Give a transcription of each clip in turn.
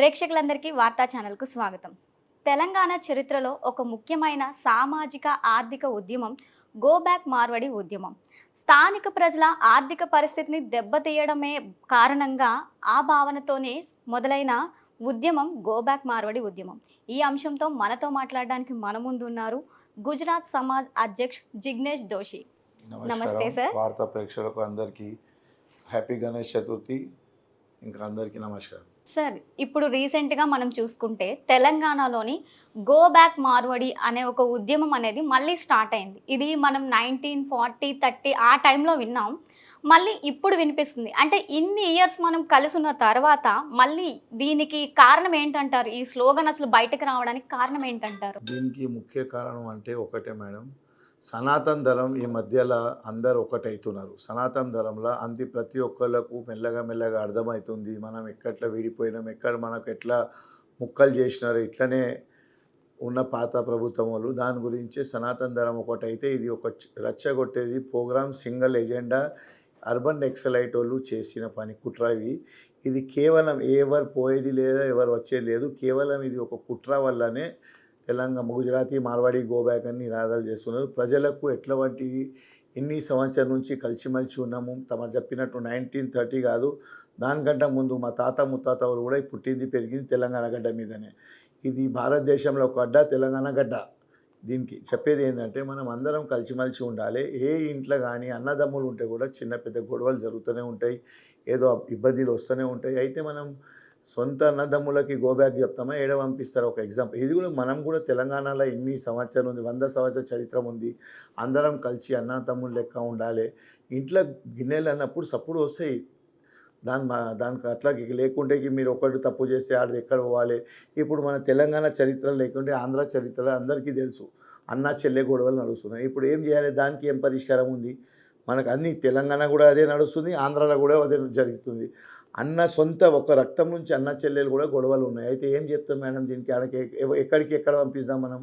ప్రేక్షకులందరికీ వార్తా ఛానల్కు స్వాగతం. తెలంగాణ చరిత్రలో ఒక ముఖ్యమైన సామాజిక ఆర్థిక ఉద్యమం గో బ్యాక్ మార్వడి ఉద్యమం. స్థానిక ప్రజల ఆర్థిక పరిస్థితిని దెబ్బతీయడమే కారణంగా ఆ భావనతోనే మొదలైన ఉద్యమం గో బ్యాక్ మార్వడి ఉద్యమం. ఈ అంశంతో మనతో మాట్లాడడానికి మన ముందు ఉన్నారు గుజరాత్ సమాజ్ అధ్యక్ష్ జిగ్నేష్ దోషి. నమస్తే నమస్కారం. సార్. వార్తా ప్రేక్షకులకు అందరికీ హ్యాపీ గణేష్ చతుర్థి. ఇంకా అందరికీ నమస్కారం. సార్, ఇప్పుడు రీసెంట్‌గా మనం చూసుకుంటే తెలంగాణలోని గో బ్యాక్ మార్వడి అనే ఒక ఉద్యమం అనేది మళ్ళీ స్టార్ట్ అయింది. ఇది మనం 1940, 30 ఆ టైంలో విన్నాం. మళ్ళీ ఇప్పుడు వినిపిస్తుంది. అంటే ఇన్ని ఇయర్స్ మనం కలిసున్న తర్వాత మళ్ళీ దీనికి కారణం ఏంటంటారు? ఈ స్లోగన్ అసలు బయటకు రావడానికి కారణం ఏంటంటారు? దీనికి ముఖ్య కారణం అంటే ఒకటే మేడం. సనాతన ధర్మం ఈ మధ్యలో అందరు ఒకటవుతున్నారు. సనాతన ధర్మంలో ప్రతి ఒక్కళ్ళకు మెల్లగా మెల్లగా అర్థమవుతుంది. మనం ఎక్కట్లా విడిపోయినాం, ఎక్కడ మనకు ఎట్లా ముక్కలు చేసినారు, ఇట్లనే ఉన్న పాత ప్రభుత్వం వాళ్ళు దాని గురించి సనాతన ధర్మం ఒకటైతే ఇది ఒక రచ్చగొట్టేది ప్రోగ్రామ్ సింగిల్ ఎజెండా అర్బన్ ఎక్సలైట్ వాళ్ళు చేసిన పని కుట్ర ఇది కేవలం ఎవరు పోయేది లేదా ఎవరు వచ్చేది లేదు. కేవలం ఇది ఒక కుట్ర వల్లనే తెలంగాణ గుజరాతీ మార్వాడి గోబ్యాక్ అని నినాదాలు చేస్తున్నారు. ప్రజలకు ఎట్లాంటి ఎన్ని సంవత్సరం నుంచి కలిసిమెలిసి ఉన్నాము. తమరు చెప్పినట్టు 1930 కాదు, దానికంటే ముందు మా తాత ముత్తాత వాళ్ళు కూడా పుట్టింది పెరిగింది తెలంగాణ గడ్డ మీదనే. ఇది భారతదేశంలో ఒక గడ్డ, తెలంగాణ గడ్డ. దీనికి చెప్పేది ఏంటంటే మనం అందరం కలిసిమెలిసి ఉండాలి. ఏ ఇంట్లో కానీ అన్నదమ్ములు ఉంటే కూడా చిన్న పెద్ద గొడవలు జరుగుతూనే ఉంటాయి, ఏదో ఇబ్బందులు వస్తూనే ఉంటాయి. అయితే మనం సొంత అన్నదమ్ములకి గోబ్యాక్ చెప్తామా, ఏడ పంపిస్తారు? ఒక ఎగ్జాంపుల్ ఇది కూడా మనం కూడా తెలంగాణలో ఇన్ని సంవత్సరం ఉంది, 100 సంవత్సరాల చరిత్ర ఉంది. అందరం కలిసి అన్న తమ్ముళ్ళు లెక్క ఉండాలి. ఇంట్లో గిన్నెలు అన్నప్పుడు సప్పుడు వస్తాయి. దానికి అట్లా లేకుంటే మీరు ఒకటి తప్పు చేస్తే ఆడది ఎక్కడ పోవాలి. ఇప్పుడు మన తెలంగాణ చరిత్ర లేకుంటే ఆంధ్ర చరిత్ర అందరికీ తెలుసు. అన్న చెల్లె గొడవలు నడుస్తున్నాయి. ఇప్పుడు ఏం చేయాలి? దానికి ఏం పరిష్కారం ఉంది? మనకు అన్ని తెలంగాణ కూడా అదే నడుస్తుంది, ఆంధ్రాలో కూడా అదే జరుగుతుంది. అన్న సొంత ఒక రక్తం నుంచి అన్న చెల్లెలు కూడా గొడవలు ఉన్నాయి. అయితే ఏం చెప్తాం మేడం దీనికి? ఆడకి ఎక్కడికి ఎక్కడ పంపిస్తాం మనం?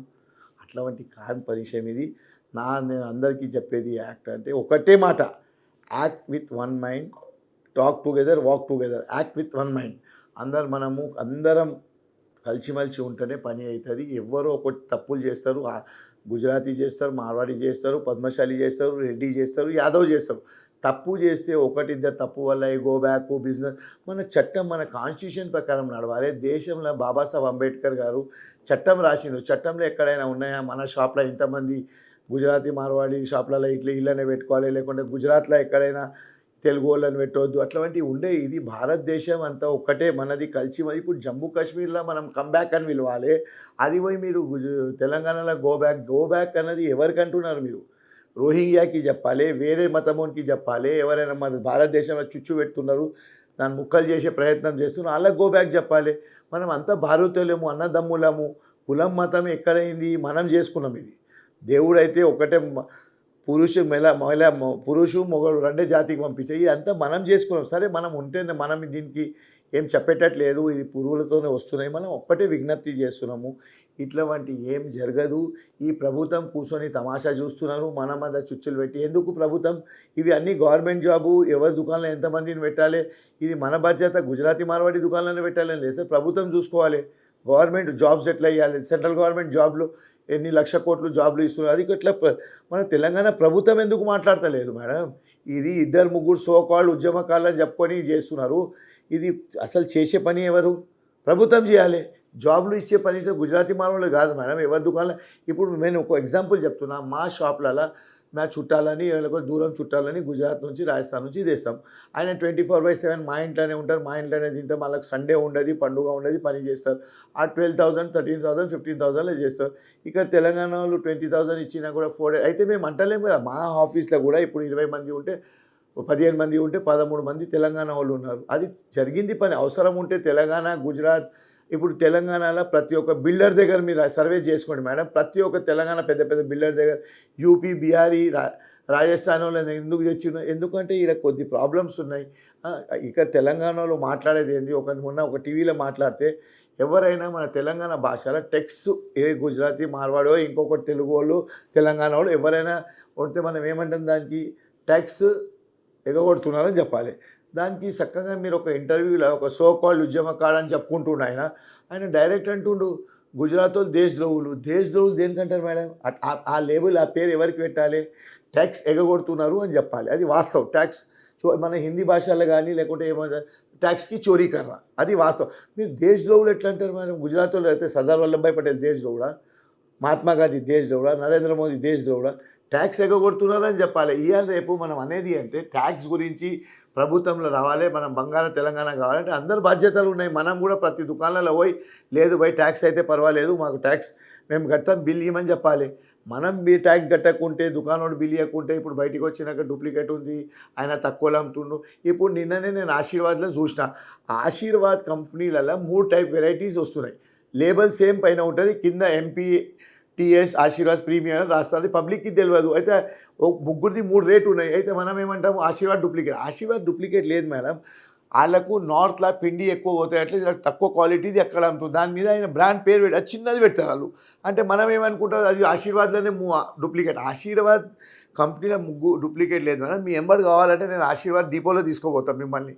అట్లాంటి కాని పరిచయం ఇది. నేను అందరికీ చెప్పేది యాక్ట్ అంటే ఒకటే మాట, act with one mind, talk together, walk together. Act with one mind. అందరం కలిసిమెలిసి ఉంటేనే పని అవుతుంది. ఎవరో ఒకటి తప్పులు చేస్తారు. గుజరాతీ చేస్తారు, మార్వాడి చేస్తారు, పద్మశాలి చేస్తారు, రెడ్డి చేస్తారు, యాదవ్ చేస్తారు. తప్పు చేస్తే ఒకటిద్దరు తప్పు వల్ల గో బ్యాక్ బిజినెస్. మన చట్టం మన కాన్స్టిట్యూషన్ ప్రకారం నడవాలి. దేశంలో బాబాసాహెబ్ అంబేద్కర్ గారు చట్టం రాసిండు. చట్టంలో ఎక్కడైనా ఉన్నాయా మన షాప్లో ఇంతమంది గుజరాతీ మార్వాడి షాప్లలో ఇళ్ళనే పెట్టుకోవాలి, లేకుంటే గుజరాత్లో ఎక్కడైనా తెలుగు వాళ్ళని పెట్టవద్దు, అట్లాంటివి ఉండే. ఇది భారతదేశం అంతా ఒక్కటే, మనది కలిసి. ఇప్పుడు జమ్మూ కాశ్మీర్లో మనం కమ్బ్యాక్ అని పిలవాలి. అది పోయి మీరు తెలంగాణలో గో బ్యాక్ అన్నది ఎవరికి అంటున్నారు మీరు? రోహింగ్యాకి చెప్పాలి, వేరే మతమోనికి చెప్పాలి. ఎవరైనా మన భారతదేశంలో చుచ్చు పెడుతున్నారు, దాన్ని ముక్కలు చేసే ప్రయత్నం చేస్తున్నారు, వాళ్ళకి గో బ్యాక్ చెప్పాలి. మనం అంతా భారతీయులము, అన్నదమ్ములము. కులం మతం ఎక్కడైంది? మనం చేసుకున్నాం. ఇది దేవుడైతే ఒకటే, పురుషు మొగడు రెండే జాతికి పంపించాయి. ఇదంతా మనం చేసుకున్నాం. సరే మనం ఉంటేనే మనం దీనికి ఏం చెప్పేటట్లేదు. ఇది పురుగులతోనే వస్తున్నాయి. మనం ఒక్కటే విజ్ఞప్తి చేస్తున్నాము, ఇట్లాంటి ఏం జరగదు. ఈ ప్రభుత్వం కూర్చొని తమాషా చూస్తున్నారు, మన మీద చుచ్చులు పెట్టి. ఎందుకు ప్రభుత్వం? ఇవి అన్నీ గవర్నమెంట్ జాబు, ఎవరి దుకాణంలో ఎంతమందిని పెట్టాలి, ఇది మన బాధ్యత. గుజరాతీ మార్వాడి దుకాణాలను పెట్టాలని లేదు సార్, ప్రభుత్వం చూసుకోవాలి. గవర్నమెంట్ జాబ్స్ ఎట్లా ఇవ్వాలి, సెంట్రల్ గవర్నమెంట్ జాబ్లు ఎన్ని లక్ష కోట్లు జాబ్లు ఇస్తున్నారు, అది ఎట్లా మన తెలంగాణ ప్రభుత్వం ఎందుకు మాట్లాడతలేదు మేడం? ఇది ఇద్దరు ముగ్గురు సోకాళ్ళు ఉద్యమకాలని చెప్పుకొని చేస్తున్నారు. ఇది అసలు చేసే పని ఎవరు? ప్రభుత్వం చేయాలి. జాబ్లు ఇచ్చే పని గుజరాతీ మార్వాళ్ళు కాదు మేడం, ఎవరి దుకాణంలో. ఇప్పుడు నేను ఒక ఎగ్జాంపుల్ చెప్తున్నా. మా షాప్లలో మా చుట్టాలని, లేకపోతే దూరం చుట్టాలని గుజరాత్ నుంచి, రాజస్థాన్ నుంచి తెస్తాం. ఆయన 24/7 మా ఇంట్లోనే ఉంటారు, మా ఇంట్లోనే తింటాం. వాళ్ళకి సండే ఉండదు, పండుగ ఉండదు, పని చేస్తారు. ఆ 12,000, 13,000, 15,000 చేస్తారు. ఇక్కడ తెలంగాణ వాళ్ళు 20,000 ఇచ్చినా కూడా 4 అయితే మేము అంటలేము కదా. మా ఆఫీస్లో కూడా ఇప్పుడు 20 మంది ఉంటే 15 మంది ఉంటే 13 మంది తెలంగాణ వాళ్ళు ఉన్నారు. అది జరిగింది పని. అవసరం ఉంటే తెలంగాణ, గుజరాత్. ఇప్పుడు తెలంగాణలో ప్రతి ఒక్క బిల్డర్ దగ్గర మీరు సర్వే చేసుకోండి మేడం. ప్రతి ఒక్క తెలంగాణ పెద్ద పెద్ద బిల్డర్ దగ్గర, యూపీ, బీహారీ, రాజస్థాన్ వాళ్ళని ఎందుకు తెచ్చినా? ఎందుకంటే ఇక్కడ కొద్ది ప్రాబ్లమ్స్ ఉన్నాయి. ఇక్కడ తెలంగాణలో మాట్లాడేది ఏంది? ఒక టీవీలో మాట్లాడితే ఎవరైనా మన తెలంగాణ భాషలో టెక్స్ట్ గుజరాతీ మార్వాడో ఇంకొకటి తెలుగు వాళ్ళు తెలంగాణ వాళ్ళు ఎవరైనా ఉంటే మనం ఏమంటాం? దానికి ట్యాక్స్ ఎగగొడుతున్నారని చెప్పాలి. దానికి చక్కగా మీరు ఒక ఇంటర్వ్యూలో ఒక సో కాల్డ్ ఉద్యమకాడు అని చెప్పుకుంటుండు ఆయన డైరెక్ట్ అంటుండు గుజరాత్ వాళ్ళు దేశద్రోహులు దేనికంటారు మేడం ఆ లేబుల్ ఆ పేరు ఎవరికి పెట్టాలి ట్యాక్స్ ఎగగొడుతున్నారు అని చెప్పాలి అది వాస్తవం ట్యాక్స్ మన హిందీ భాషలో కానీ లేకుంటే ఏమైనా ట్యాక్స్కి చోరీ కర్రా అది వాస్తవం మీరు దేశద్రోహులు ఎట్లా అంటారు మేడం గుజరాత్ వాళ్ళు అయితే సర్దార్ వల్లభాయ్ పటేల్ దేశద్రోహుడా మహాత్మా గాంధీ దేశద్రోహుడా నరేంద్ర మోదీ దేశద్రోహుడా ట్యాక్స్ ఎగగొడుతున్నారని చెప్పాలి ఇవాళ రేపు మనం అనేది అంటే ట్యాక్స్ గురించి ప్రభుత్వంలో రావాలి మనం బంగాళ తెలంగాణ కావాలంటే అందరు బాధ్యతలు ఉన్నాయి మనం కూడా ప్రతి దుకాణాలలో పోయి లేదు బై ట్యాక్స్ అయితే పర్వాలేదు మాకు ట్యాక్స్ మేము కడతాం బిల్ ఇవ్వమని చెప్పాలి మనం ట్యాక్స్ కట్టకుంటే దుకాణోడు బిల్ ఇవ్వకుంటే ఇప్పుడు బయటికి వచ్చినాక డూప్లికేట్ ఉంది ఆయన తక్కువలో అమ్ముతుండు ఇప్పుడు నిన్ననే నేను ఆశీర్వాద్లో చూసిన ఆశీర్వాద్ కంపెనీలలో 3 టైప్ వెరైటీస్ వస్తున్నాయి లేబుల్ సేమ్ పైన ఉంటుంది కింద ఎంపీటీఎస్ ఆశీర్వాద్ ప్రీమియం అని రాస్తుంది పబ్లిక్కి తెలియదు అయితే ముగ్గురిది 3 రేటు ఉన్నాయి అయితే మనం ఏమంటాము ఆశీర్వాద్ డూప్లికేట్ లేదు మేడం వాళ్ళకు నార్త్లో పిండి ఎక్కువ పోతాయి అట్లా తక్కువ క్వాలిటీది ఎక్కడ అమ్ముతుంది దాని మీద ఆయన బ్రాండ్ పేరు పెట్టి అది చిన్నది పెడతారు వాళ్ళు అంటే మనం ఏమనుకుంటారు అది ఆశీర్వాద్లోనే డూప్లికేట్ ఆశీర్వాద్ కంపెనీలో డూప్లికేట్ లేదు మేడం మీ ఎంబర్ కావాలంటే నేను ఆశీర్వాద్ డిపోలో తీసుకోబోతాను మిమ్మల్ని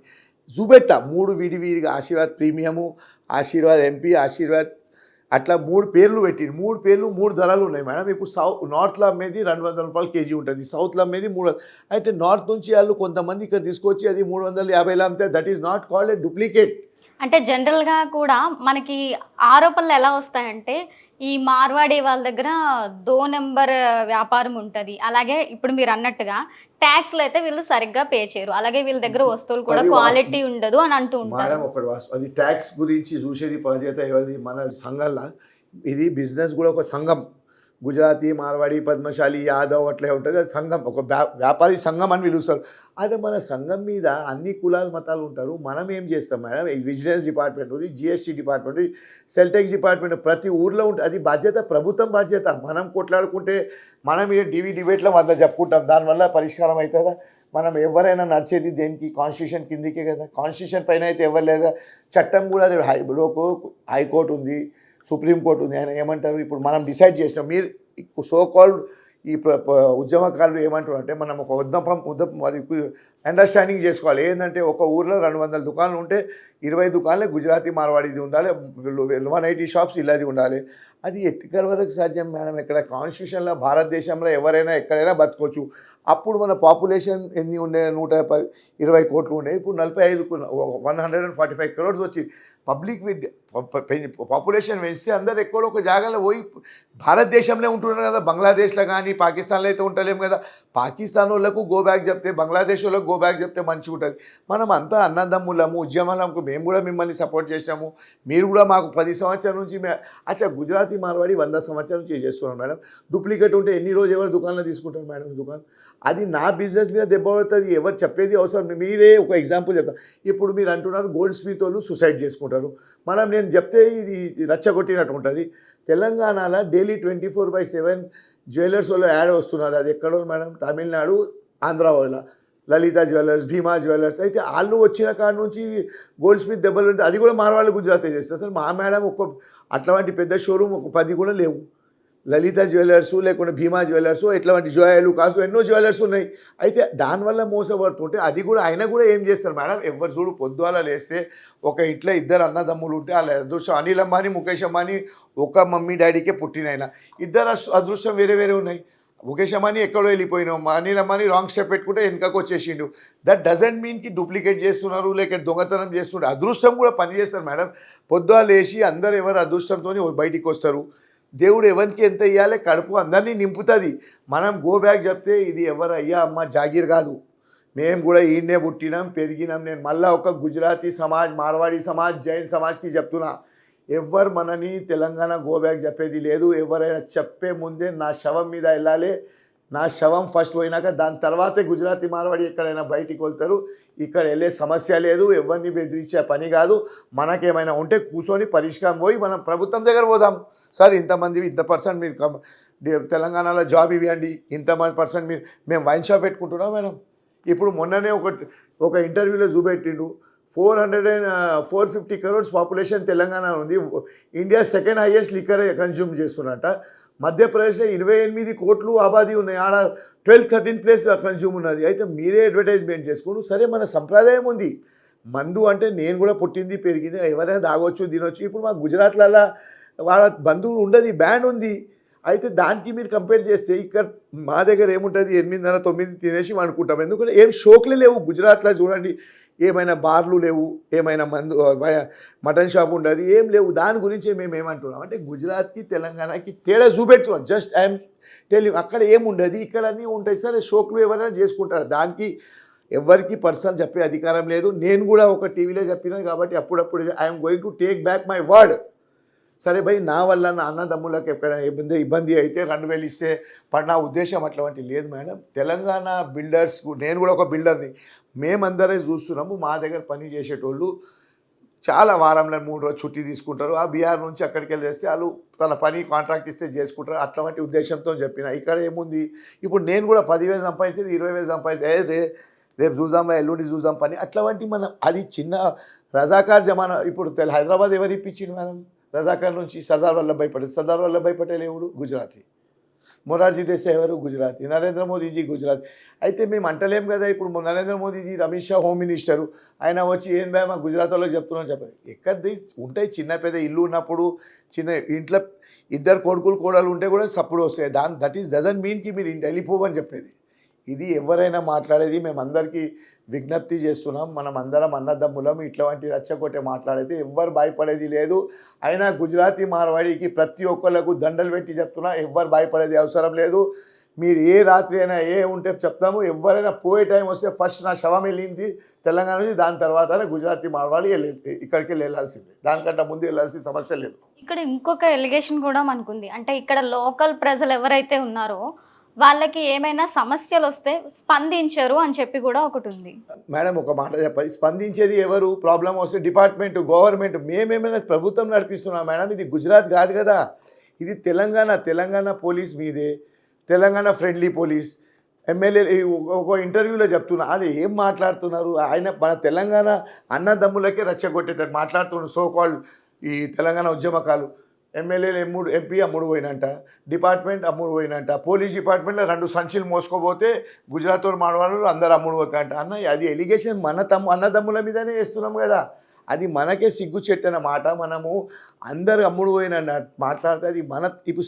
చూపెట్టా 3 విడివిడిగా ఆశీర్వాద్ ప్రీమియము ఆశీర్వాద్ ఎంపీ ఆశీర్వాద్ అట్లా 3 పేర్లు పెట్టింది 3 పేర్లు 3 ధరలు ఉన్నాయి మేడం ఇప్పుడు నార్త్లో అమ్మేది 200 రూపాయలు కేజీ ఉంటుంది సౌత్లో అమ్మేది 300 అయితే నార్త్ నుంచి వాళ్ళు కొంతమంది ఇక్కడ తీసుకొచ్చి అది 350 అమ్మితే that is not called a duplicate అంటే జనరల్గా కూడా మనకి ఆరోపణలు ఎలా వస్తాయంటే ఈ మార్వాడి వాళ్ళ దగ్గర 2 నెంబర్ వ్యాపారం ఉంటుంది అలాగే ఇప్పుడు మీరు అన్నట్టుగా ట్యాక్స్లు అయితే వీళ్ళు సరిగ్గా పే చేయరు అలాగే వీళ్ళ దగ్గర వస్తువులు కూడా క్వాలిటీ ఉండదు అని అంటూ ఉంటారు మేడం ఒకటి అది ట్యాక్స్ గురించి చూసేది బాధ్యత ఎవరిది మన సంఘంలో ఇది బిజినెస్ కూడా ఒక సంఘం గుజరాతీ మార్వాడి పద్మశాలి యాదవ్ అట్లే ఉంటుంది అది సంఘం ఒక వ్యాపారి సంఘం అని పిలుస్తారు అదే మన సంఘం మీద అన్ని కులాలు మతాలు ఉంటారు మనం ఏం చేస్తాం మేడం విజిలెన్స్ డిపార్ట్మెంట్ ఉంది GST department cell tax department ప్రతి ఊర్లో ఉంటుంది అది బాధ్యత ప్రభుత్వం బాధ్యత మనం కొట్లాడుకుంటే మనం డిబేట్లో అంతా చెప్పుకుంటాం దానివల్ల పరిష్కారం అవుతుందా మనం ఎవరైనా నడిచేది దేనికి కాన్స్టిట్యూషన్ కిందికే కదా కాన్స్టిట్యూషన్ పైన అయితే ఎవరు లేదా చట్టం కూడా హైకోర్టు ఉంది సుప్రీంకోర్టు ఉంది ఆయన ఏమంటారు ఇప్పుడు మనం డిసైడ్ చేసినాం మీరు సో కాల్డ్ ఈ ఉద్యమకారులు ఏమంటారు అంటే మనం ఒక అండర్స్టాండింగ్ చేసుకోవాలి ఏంటంటే ఒక ఊర్లో 200 దుకాణాలు ఉంటే 20 దుకాణాలే గుజరాతీ మార్వాడిది ఉండాలి 180 షాప్స్ ఇలాది ఉండాలి అది ఎక్కడి వరకు సాధ్యం మేడం ఇక్కడ కాన్స్టిట్యూషన్లో భారతదేశంలో ఎవరైనా ఎక్కడైనా బతకొచ్చు అప్పుడు మన పాపులేషన్ ఎన్ని ఉండే 120 కోట్లు ఉండే ఇప్పుడు 145 crores వచ్చి పబ్లిక్ పాపులేషన్ పెంచితే అందరు ఎక్కడో ఒక జాగాలో పోయి భారతదేశంలో ఉంటున్నారు కదా బంగ్లాదేశ్లో కానీ పాకిస్తాన్లో అయితే ఉండలేము కదా పాకిస్తాన్ వాళ్ళకు గో బ్యాక్ చెప్తే బంగ్లాదేశ్ వాళ్ళకు గో బ్యాక్ చెప్తే మంచిగా ఉంటుంది మనం అంతా అన్నదమ్ములము ఉద్యమాలకు మేము కూడా మిమ్మల్ని సపోర్ట్ చేసాము మీరు కూడా మాకు 10 సంవత్సరాల నుంచి అచ్చా గుజరాతీ మార్వాడి 100 సంవత్సరాల నుంచి చేస్తున్నాం మేడం డూప్లికేట్ ఉంటే ఎన్ని రోజు ఎవరు దుకాణంలో తీసుకుంటారు మేడం దుకాణం అది నా బిజినెస్ మీద దెబ్బ పడుతుంది ఎవరు చెప్పేది అవసరం మీరే ఒక ఎగ్జాంపుల్ చెప్తాను ఇప్పుడు మీరు అంటున్నారు గోల్డ్ స్మిత్ వాళ్ళు సూసైడ్ చేసుకుంటారు నేను చెప్తే ఇది రచ్చగొట్టినట్టు ఉంటుంది తెలంగాణలో డైలీ 24/7 జ్యువెలర్స్ వాళ్ళు యాడ్ వస్తున్నారు అది ఎక్కడో మేడం తమిళనాడు ఆంధ్ర వాళ్ళ లలిత జ్యువెలర్స్ భీమా జ్యువెలర్స్ అయితే వాళ్ళు వచ్చిన కాడ నుంచి గోల్డ్ స్మిత్ దెబ్బలు అది కూడా మార్వాళ్ళు గుజరాతే చేస్తారు సార్ మా మేడం అట్లాంటి పెద్ద షోరూమ్ 10 కూడా లేవు లలిత జ్యువెలర్సు లేకుంటే భీమా జ్యువెలర్సు ఇట్లాంటి జోయాలు కాసు ఎన్నో జ్యువెలర్స్ ఉన్నాయి అయితే దానివల్ల మోసపడుతుంటే అది కూడా ఆయన కూడా ఏం చేస్తారు మేడం ఎవరు చూడు పొద్దుగాల లేస్తే ఒక ఇంట్లో 2 అన్నదమ్ములు ఉంటే వాళ్ళ అదృష్టం అనిల్ అంబానీ ముఖేష్ అంబానీ ఒక మమ్మీ డాడీకే పుట్టినైనా 2 అదృష్టం వేరే వేరే ఉన్నాయి ముఖేష్ అంబానీ ఎక్కడో వెళ్ళిపోయినాం అనిల్ అంబానీ రాంగ్ స్టెప్ పెట్టుకుంటే వెనకకు వచ్చేసిండు దట్ డజంట్ మీన్కి డూప్లికేట్ చేస్తున్నారు లేక దొంగతనం చేస్తున్నారు అదృష్టం కూడా పనిచేస్తారు మేడం పొద్దుగాల లేచి అందరు ఎవరు అదృష్టంతో బయటికి వస్తారు దేవుడు ఎవరికి ఎంత ఇవ్వాలి కడుపు అందరినీ నింపుతుంది మనం గో బ్యాక్ చెప్తే ఇది ఎవరు అయ్యా అమ్మ జాగీర్ కాదు మేము కూడా ఈయన్నే పుట్టినాం పెరిగినాం నేను మళ్ళీ ఒక గుజరాతీ సమాజ్ మార్వాడి సమాజ్ జైన్ సమాజ్కి చెప్తున్నా ఎవరు మనని తెలంగాణ గో బ్యాక్ చెప్పేది లేదు ఎవరైనా చెప్పే ముందే నా శవం మీద వెళ్ళాలి నా శవం ఫస్ట్ పోయినాక దాని తర్వాతే గుజరాతీ మార్వాడి ఎక్కడైనా బయటికి వెళ్తారు ఇక్కడ వెళ్ళే సమస్య లేదు ఎవరిని బెదిరించే పని కాదు మనకేమైనా ఉంటే కూర్చొని పరిష్కారం పోయి మనం ప్రభుత్వం దగ్గర పోదాం సార్ ఇంతమంది ఇంత పర్సెంట్ మీరు తెలంగాణలో జాబ్ ఇవ్వండి ఇంతమంది పర్సెంట్ మేము వైన్ షాప్ పెట్టుకుంటున్నాం మేడం ఇప్పుడు మొన్ననే ఒక ఇంటర్వ్యూలో చూపెట్టిండు 450 crores పాపులేషన్ తెలంగాణ ఉంది India 2nd highest liquor consume చేస్తున్నట్ట మధ్యప్రదేశ్లో 28 కోట్లు ఆబాదీ ఉన్నాయి, ఆడ 12-13 ప్లేస్ కన్జ్యూమ్ ఉన్నది. అయితే మీరే అడ్వర్టైజ్మెంట్ చేసుకోండి. సరే మన సంప్రదాయం ఉంది, మందు అంటే నేను కూడా పుట్టింది పెరిగింది, ఎవరైనా తాగొచ్చు తినొచ్చు. ఇప్పుడు మా గుజరాత్లలో వాళ్ళ బంధువులు ఉండదు, బ్యాన్ ఉంది. అయితే దానికి మీరు కంపేర్ చేస్తే ఇక్కడ మా దగ్గర ఏముంటుంది, 8-9 తినేసి అనుకుంటాం. ఎందుకంటే ఏం షోక్లే లేవు గుజరాత్లో. చూడండి, ఏమైనా బార్లు లేవు, ఏమైనా మందు మటన్ షాప్ ఉండదు, ఏం లేవు. దాని గురించి మేము ఏమంటున్నాం అంటే గుజరాత్కి తెలంగాణకి తేడా చూపెడుతున్నాం. జస్ట్ ఐఎమ్ టెలింగ్, అక్కడ ఏముండదు, ఇక్కడ అన్నీ ఉంటాయి. సరే షోక్లు ఎవరైనా చేసుకుంటారు, దానికి ఎవరికి పర్సనల్ చెప్పే అధికారం లేదు. నేను కూడా ఒక టీవీలో చెప్పినా కాబట్టి అప్పుడప్పుడు I'm going to take back my word. సరే భయ్, నా వల్ల నా అన్నదమ్ములకు ఎక్కడైనా ఇబ్బంది అయితే 2000 ఇస్తే నా ఉద్దేశం అట్లాంటి లేదు మేడం. తెలంగాణ బిల్డర్స్కు, నేను కూడా ఒక బిల్డర్ని, మేమందరే చూస్తున్నాము. మా దగ్గర పని చేసేటోళ్ళు చాలా వారంలో 3 రోజులు చుట్టి తీసుకుంటారు. ఆ బీహార్ నుంచి అక్కడికి వెళ్ళి చేస్తే వాళ్ళు తన పని కాంట్రాక్ట్ ఇస్తే చేసుకుంటారు. అట్లాంటి ఉద్దేశంతో చెప్పిన. ఇక్కడ ఏముంది, ఇప్పుడు నేను కూడా 10,000 సంపాదించేది 20,000 సంపాదించేది, రేపు చూద్దాం ఎల్లుండి చూద్దాం పని. అట్లాంటి మనం అది చిన్న రజాకార్ జమానా. ఇప్పుడు హైదరాబాద్ ఎవరు ఇప్పించింది మేడం రజాకార్ నుంచి? సర్దార్ వల్లభాయ్ పటేల్. సర్దార్ వల్లభాయ్ పటేల్ ఎవరు? గుజరాతీ. మొరార్జీ దేశాయ్ ఎవరు? గుజరాతీ. నరేంద్ర మోదీజీ గుజరాతీ. అయితే మేము అంటలేం కదా, ఇప్పుడు నరేంద్ర మోదీజీ, అమిత్ షా హోమ్ మినిస్టరు, ఆయన వచ్చి ఏం భయ మా గుజరాత్ వాళ్ళకి చెప్తున్నాం చెప్పండి. ఎక్కడిది ఉంటాయి, చిన్న పెద్ద ఇల్లు ఉన్నప్పుడు, చిన్న ఇంట్లో 2 కొడుకులు కోడలు ఉంటే కూడా సప్పుడు వస్తాయి. దట్ ఈస్ డజంట్ మీన్ కి మీరు వెళ్ళిపోవని చెప్పేది. ఇది ఎవరైనా మాట్లాడేది. మేమందరికీ విజ్ఞప్తి చేస్తున్నాం, మనం అందరం అన్నదమ్ములం. ఇట్లాంటి రచ్చగొట్టే మాట్లాడేది ఎవ్వరు భయపడేది లేదు. అయినా గుజరాతీ మార్వాడికి ప్రతి ఒక్కళ్ళకు దండలు పెట్టి చెప్తున్నా, ఎవ్వరు భయపడేది అవసరం లేదు. మీరు ఏ రాత్రి అయినా ఏ ఉంటే చెప్తాము. ఎవరైనా పోయే టైం వస్తే ఫస్ట్ నా శవం వెళ్ళింది తెలంగాణ నుంచి, దాని తర్వాత గుజరాతీ మార్వాడి ఇక్కడికి వెళ్ళాల్సిందే. దానికంటే ముందు వెళ్ళాల్సిన సమస్య లేదు. ఇక్కడ ఇంకొక ఎలిగేషన్ కూడా మనకుంది. అంటే ఇక్కడ లోకల్ ప్రజలు ఎవరైతే ఉన్నారో వాళ్ళకి ఏమైనా సమస్యలు వస్తే స్పందించరు అని చెప్పి కూడా ఒకటి ఉంది మేడం. ఒక మాట చెప్పాలి, స్పందించేది ఎవరు? ప్రాబ్లం వస్తే డిపార్ట్మెంట్, గవర్నమెంట్. మేమేమైనా ప్రభుత్వం నడిపిస్తున్నాం మేడం. ఇది గుజరాత్ కాదు కదా, ఇది తెలంగాణ. తెలంగాణ పోలీస్ మీదే, తెలంగాణ ఫ్రెండ్లీ పోలీస్. ఎమ్మెల్యే ఒక ఇంటర్వ్యూలో చెప్తున్నా, అది ఏం మాట్లాడుతున్నారు? ఆయన మన తెలంగాణ అన్నదమ్ములకే రచ్చగొట్టేటట్టు మాట్లాడుతున్నారు. సో కాల్డ్ ఈ తెలంగాణ ఉద్యమకాలు. ఎమ్మెల్యేలు ఎంపీ అమ్ముడు పోయినంట, డిపార్ట్మెంట్ అమ్ముడు పోయినంట, పోలీస్ డిపార్ట్మెంట్లో 2 సంచులు మోసుకోపోతే గుజరాత్ వాళ్ళు మాడవాళ్ళు అందరు అమ్ముడు పోతాయంట. అన్న అది ఎలిగేషన్ మన అన్నదమ్ముల మీదనే వేస్తున్నాం కదా, అది మనకే సిగ్గు చెట్టన మాట. మనము అందరు అమ్ముడు పోయిన మాట్లాడితే అది మన ఇప్పుడు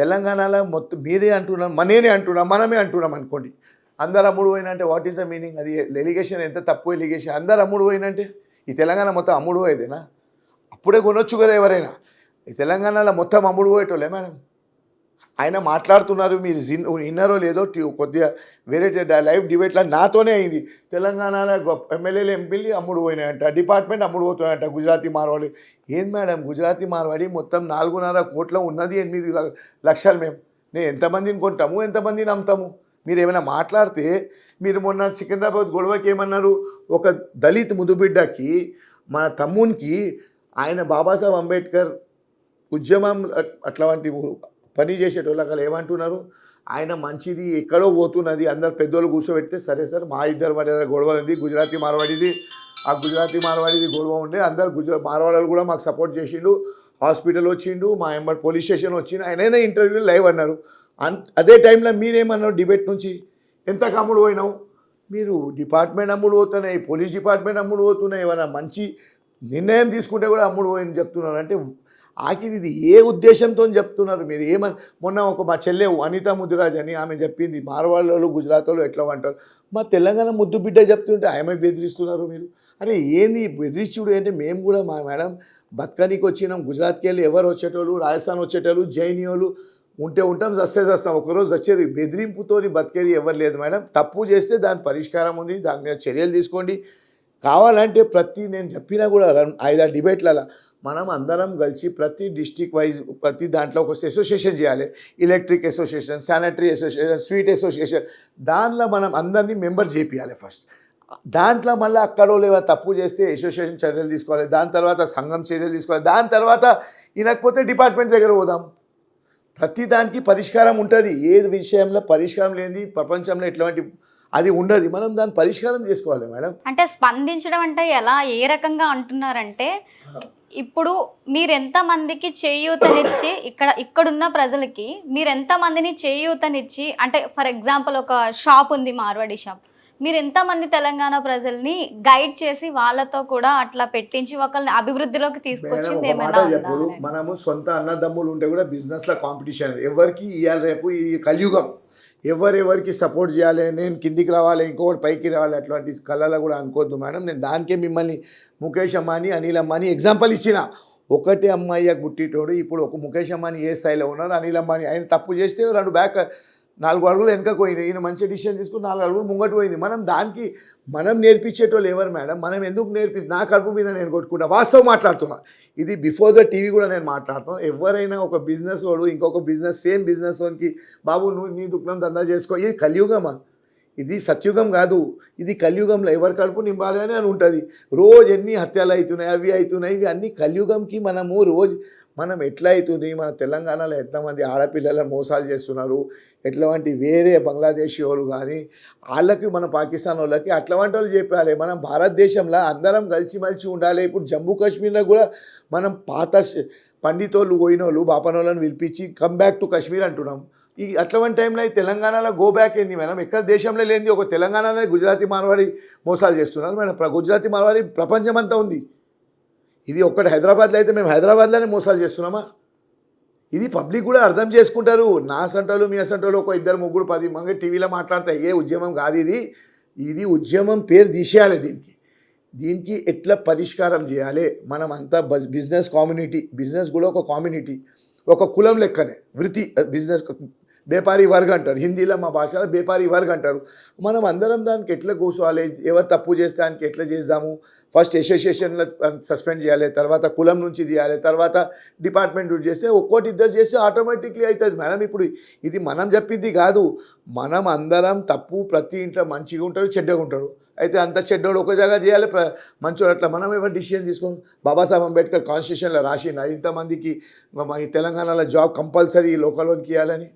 తెలంగాణలో మొత్తం మీరే అంటున్నాం, నేనే అంటున్నాం, మనమే అంటున్నాం అనుకోండి. అందరు అమ్ముడు పోయినంటే వాట్ ఈస్ ద మీనింగ్? అది ఎలిగేషన్ ఎంత తప్పు ఎలిగేషన్. అందరు అమ్ముడు పోయినంటే ఈ తెలంగాణ మొత్తం అమ్ముడు పోయేదేనా? అప్పుడే కొనొచ్చు కదా ఎవరైనా. ఈ తెలంగాణలో మొత్తం అమ్ముడు పోయేటోళ్ళే మేడం. ఆయన మాట్లాడుతున్నారు, మీరు విన్నారో లేదో, కొద్దిగా వేరే లైవ్ డిబేట్లో నాతోనే అయింది. తెలంగాణలో ఎమ్మెల్యేలు ఎంపీలు అమ్ముడు పోయినాయంట, డిపార్ట్మెంట్ అమ్ముడు పోతున్నాయంట గుజరాతీ మార్వాడి. ఏం మేడం, గుజరాతీ మార్వాడి మొత్తం 4.5 కోట్ల ఉన్నది, 8 లక్షలు. నేను ఎంతమందిని కొంటాము, ఎంతమందిని అమ్ముతాము? మీరు ఏమైనా మాట్లాడితే, మీరు మొన్న సికింద్రాబాద్ గొడవకి ఏమన్నారు, ఒక దళిత్ ముదుబిడ్డకి మన తమ్మునికి ఆయన బాబాసాహెబ్ అంబేద్కర్ ఉద్యమం అట్లాంటి పని చేసేటోళ్ళకి ఏమంటున్నారు, ఆయన మంచిది ఎక్కడో పోతున్నది, అందరు పెద్దోళ్ళు కూర్చోబెడితే సరే సార్ మా ఇద్దరు మధ్య గొడవ ఉంది, గుజరాతీ మార్వాడిది, ఆ గుజరాతీ మార్వాడిది గొడవ ఉండే, అందరు మార్వాడలు కూడా మాకు సపోర్ట్ చేసిండు, హాస్పిటల్ వచ్చిండు, మా ఎంబర్ పోలీస్ స్టేషన్ వచ్చిండు, ఆయనైనా ఇంటర్వ్యూ లైవ్ అన్నారు. అదే టైంలో మీరేమన్నారు డిబేట్ నుంచి, ఎంత అమ్ముడు పోయినావు? మీరు డిపార్ట్మెంట్ అమ్ముడు పోతున్నాయి, పోలీస్ డిపార్ట్మెంట్ అమ్ముడు పోతున్నాయి, ఏమైనా మంచి నిర్ణయం తీసుకుంటే కూడా అమ్ముడు పోయింది చెప్తున్నారు. అంటే ఆఖరి ఇది ఏ ఉద్దేశంతో చెప్తున్నారు మీరు? ఏమని మొన్న మా చెల్లె అనితా ముద్దురాజ్ అని ఆమె చెప్పింది, మార్వాళ్ళు గుజరాత్ వాళ్ళు ఎట్లా అంటారు, మా తెలంగాణ ముద్దు బిడ్డ చెప్తుంటే ఆమె బెదిరిస్తున్నారు మీరు. అరే ఏంది బెదిరిస్తుడు అంటే? మేము కూడా మా మేడం బతకనికి వచ్చినాం, గుజరాత్కి వెళ్ళి ఎవరు వచ్చేటోళ్ళు, రాజస్థాన్ వచ్చేటోళ్ళు, జైనియోలు ఉంటే ఉంటాం, చస్తాం, ఒకరోజు వచ్చేది. బెదిరింపుతోని బతికేది ఎవరు లేదు మేడం. తప్పు చేస్తే దాని పరిష్కారం ఉంది, దాని మీద చర్యలు తీసుకోండి. కావాలంటే నేను చెప్పినా కూడా 5-6 డిబేట్లలో మనం అందరం కలిసి ప్రతి డిస్ట్రిక్ట్ వైజ్ ప్రతి దాంట్లో ఒక అసోసియేషన్ చేయాలి. Electric association, sanitary association, sweet association. దాంట్లో మనం అందరినీ మెంబర్ చేపియాలి ఫస్ట్. దాంట్లో మళ్ళీ అక్కడో లేదా తప్పు చేస్తే అసోసియేషన్ చర్యలు తీసుకోవాలి, దాని తర్వాత సంఘం చర్యలు తీసుకోవాలి, దాని తర్వాత వినకపోతే డిపార్ట్మెంట్ దగ్గర పోదాం. ప్రతి దానికి పరిష్కారం ఉంటుంది. ఏ విషయంలో పరిష్కారం లేనిది ప్రపంచంలో ఎట్లాంటి అది ఉండదు. మనం దాన్ని పరిష్కారం చేసుకోవాలి మేడం. అంటే స్పందించడం అంటే ఎలా, ఏ రకంగా అంటున్నారంటే ఇప్పుడు మీరు ఎంత మందికి చేయూతనిచ్చి ఇక్కడున్న ప్రజలకి మీరు ఎంత మందిని చేయూతనిచ్చి, అంటే ఫర్ ఎగ్జాంపుల్ ఒక షాప్ ఉంది, మార్వాడి షాప్, మీరు ఎంతమంది తెలంగాణ ప్రజల్ని గైడ్ చేసి వాళ్ళతో కూడా అట్లా పెట్టించి ఒకళ్ళని అభివృద్ధిలోకి మేడం తీసుకొచ్చింది ఒక ఏమైనా మాట ఉందా చెప్పుడు, అని? మనము సొంత అన్నదమ్ములు ఉంటే కూడా బిజినెస్లో కాంపిటీషన్ ఎవరికి ఇవ్వాలి, రేపు ఈ కలియుగం ఎవరెవరికి సపోర్ట్ చేయాలి, నేను కిందికి రావాలి ఇంకొకటి పైకి రావాలి, అట్లాంటి కళలో కూడా అనుకోవద్దు మేడం. నేను దానికే మిమ్మల్ని ముఖేష్ అంబానీ, అనిల్ అంబానీ ఎగ్జాంపుల్ ఇచ్చిన. ఒకటే అమ్మాయికి పుట్టిటోడు ఇప్పుడు ఒక ముఖేష్ అంబానీ ఏ స్థాయిలో ఉన్నారు, అనిల్ అంబానీ ఆయన తప్పు చేస్తే 4 అడుగులు వెనకకు పోయింది, ఈయన మంచి డిసిషన్ తీసుకుని 4 అడుగులు ముంగటు పోయింది. మనం నేర్పించేటోళ్ళు ఎవరు మేడం? మనం ఎందుకు నా కడుపు మీద నేను కొట్టుకుంటా, వాస్తవం మాట్లాడుతున్నా. ఇది బిఫోర్ ద టీవీ కూడా నేను మాట్లాడుతాను. ఎవరైనా ఒక బిజినెస్ వాడు ఇంకొక బిజినెస్ సేమ్ బిజినెస్ వానికి, బాబు నువ్వు నీ దుకాణం దందా చేసుకో, ఇది కలియుగమా? ఇది సత్యుగం కాదు, ఇది కలియుగంలో ఎవరి కడుపు నింపాలి అని ఉంటుంది. రోజు ఎన్ని హత్యలు అవుతున్నాయి, అవి అవుతున్నాయి, ఇవి అన్ని కలియుగంకి మనం ఎట్లా అవుతుంది, మన తెలంగాణలో ఎంతమంది ఆడపిల్లలను మోసాలు చేస్తున్నారు, ఎట్లాంటి వేరే బంగ్లాదేశీ వాళ్ళు కానీ వాళ్ళకి మన పాకిస్తాన్ వాళ్ళకి అట్లాంటి వాళ్ళు చెప్పాలి. మనం భారతదేశంలో అందరం కలిసిమెలిసి ఉండాలి. ఇప్పుడు జమ్మూ కాశ్మీర్లో కూడా మనం పాత పండితోళ్ళు పోయిన వాళ్ళు బాపనోళ్ళని పిలిపించి కమ్ బ్యాక్ టు కాశ్మీర్ అంటున్నాం. అట్లాంటి టైంలో ఈ తెలంగాణలో గో బ్యాక్ ఏంది మేడం? ఎక్కడ దేశంలో లేనిది ఒక తెలంగాణలో గుజరాతీ మార్వాడి మోసాలు చేస్తున్నారు మేడం. గుజరాతీ మార్వాడి ప్రపంచమంతా ఉంది. ఇది ఒక్కటి హైదరాబాద్లో అయితే మేము హైదరాబాద్లోనే మోసాలు చేస్తున్నామా? ఇది పబ్లిక్ కూడా అర్థం చేసుకుంటారు. నా సంటోళ్ళు మీ అసంటోళ్ళు ఒక 2, 3, 10 మంది టీవీలో మాట్లాడతాయి. ఏ ఉద్యమం కాదు ఇది ఉద్యమం పేరు తీసేయాలి. దీనికి ఎట్లా పరిష్కారం చేయాలి? మనం అంతా బిజినెస్ కమ్యూనిటీ, బిజినెస్ కూడా ఒక కమ్యూనిటీ, ఒక కులం లెక్కనే వృత్తి. బిజినెస్ వ్యాపారి వర్గ అంటారు, హిందీలో మా భాషలో వ్యాపారి వర్గ అంటారు. మనం అందరం దానికి ఎట్లా కూర్చోవాలి, ఎవరు తప్పు చేస్తే దానికి ఎట్లా చేద్దాము, ఫస్ట్ అసోసియేషన్లో సస్పెండ్ చేయాలి, తర్వాత కులం నుంచి తీయాలి, తర్వాత డిపార్ట్మెంట్ చేస్తే ఒక్కోటి ఇద్దరు చేస్తే ఆటోమేటిక్లీ అవుతుంది మేడం. ఇప్పుడు ఇది మనం చెప్పింది కాదు, మనం అందరం తప్పు, ప్రతి ఇంట్లో మంచిగా ఉంటాడు చెడ్డగా ఉంటాడు. అయితే అంత చెడ్డోడు ఒక జాగా చేయాలి, మంచోడు అట్లా మనం ఎవరు డిసిషన్ తీసుకుని బాబాసాహెబ్ అంబేద్కర్ కాన్స్టిట్యూషన్లో రాసిన ఇంతమందికి తెలంగాణలో జాబ్ కంపల్సరీ లోకల్లోకి ఇవ్వాలని.